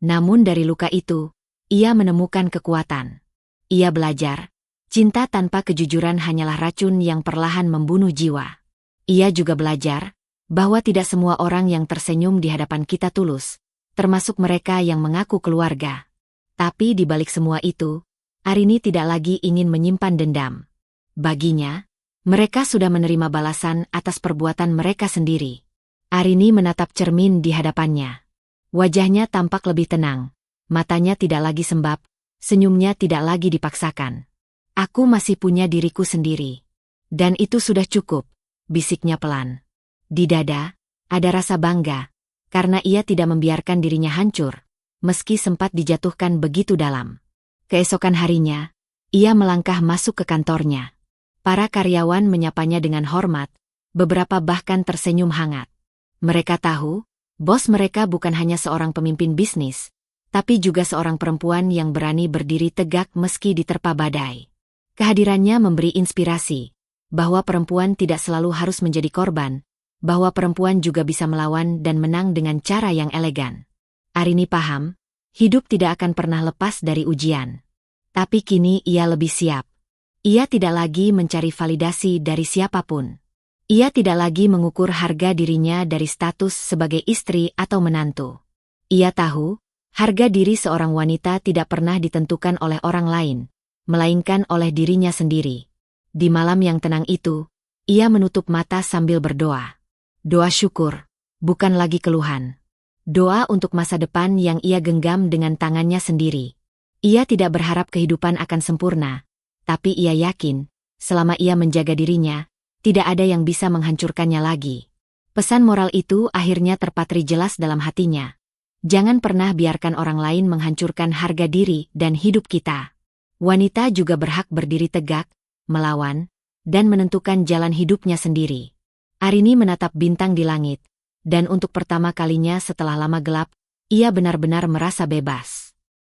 Namun dari luka itu, ia menemukan kekuatan. Ia belajar, cinta tanpa kejujuran hanyalah racun yang perlahan membunuh jiwa. Ia juga belajar bahwa tidak semua orang yang tersenyum di hadapan kita tulus, termasuk mereka yang mengaku keluarga. Tapi di balik semua itu, Arini tidak lagi ingin menyimpan dendam. Baginya, mereka sudah menerima balasan atas perbuatan mereka sendiri. Arini menatap cermin di hadapannya. Wajahnya tampak lebih tenang, matanya tidak lagi sembab, senyumnya tidak lagi dipaksakan. Aku masih punya diriku sendiri. Dan itu sudah cukup, bisiknya pelan. Di dada, ada rasa bangga, karena ia tidak membiarkan dirinya hancur, meski sempat dijatuhkan begitu dalam. Keesokan harinya, ia melangkah masuk ke kantornya. Para karyawan menyapanya dengan hormat, beberapa bahkan tersenyum hangat. Mereka tahu, bos mereka bukan hanya seorang pemimpin bisnis, tapi juga seorang perempuan yang berani berdiri tegak meski diterpa badai. Kehadirannya memberi inspirasi, bahwa perempuan tidak selalu harus menjadi korban, bahwa perempuan juga bisa melawan dan menang dengan cara yang elegan. Arini paham, hidup tidak akan pernah lepas dari ujian. Tapi kini ia lebih siap. Ia tidak lagi mencari validasi dari siapapun. Ia tidak lagi mengukur harga dirinya dari status sebagai istri atau menantu. Ia tahu, harga diri seorang wanita tidak pernah ditentukan oleh orang lain, melainkan oleh dirinya sendiri. Di malam yang tenang itu, ia menutup mata sambil berdoa. Doa syukur, bukan lagi keluhan. Doa untuk masa depan yang ia genggam dengan tangannya sendiri. Ia tidak berharap kehidupan akan sempurna, tapi ia yakin, selama ia menjaga dirinya, tidak ada yang bisa menghancurkannya lagi. Pesan moral itu akhirnya terpatri jelas dalam hatinya. Jangan pernah biarkan orang lain menghancurkan harga diri dan hidup kita. Wanita juga berhak berdiri tegak, melawan, dan menentukan jalan hidupnya sendiri. Arini menatap bintang di langit, dan untuk pertama kalinya setelah lama gelap, ia benar-benar merasa bebas.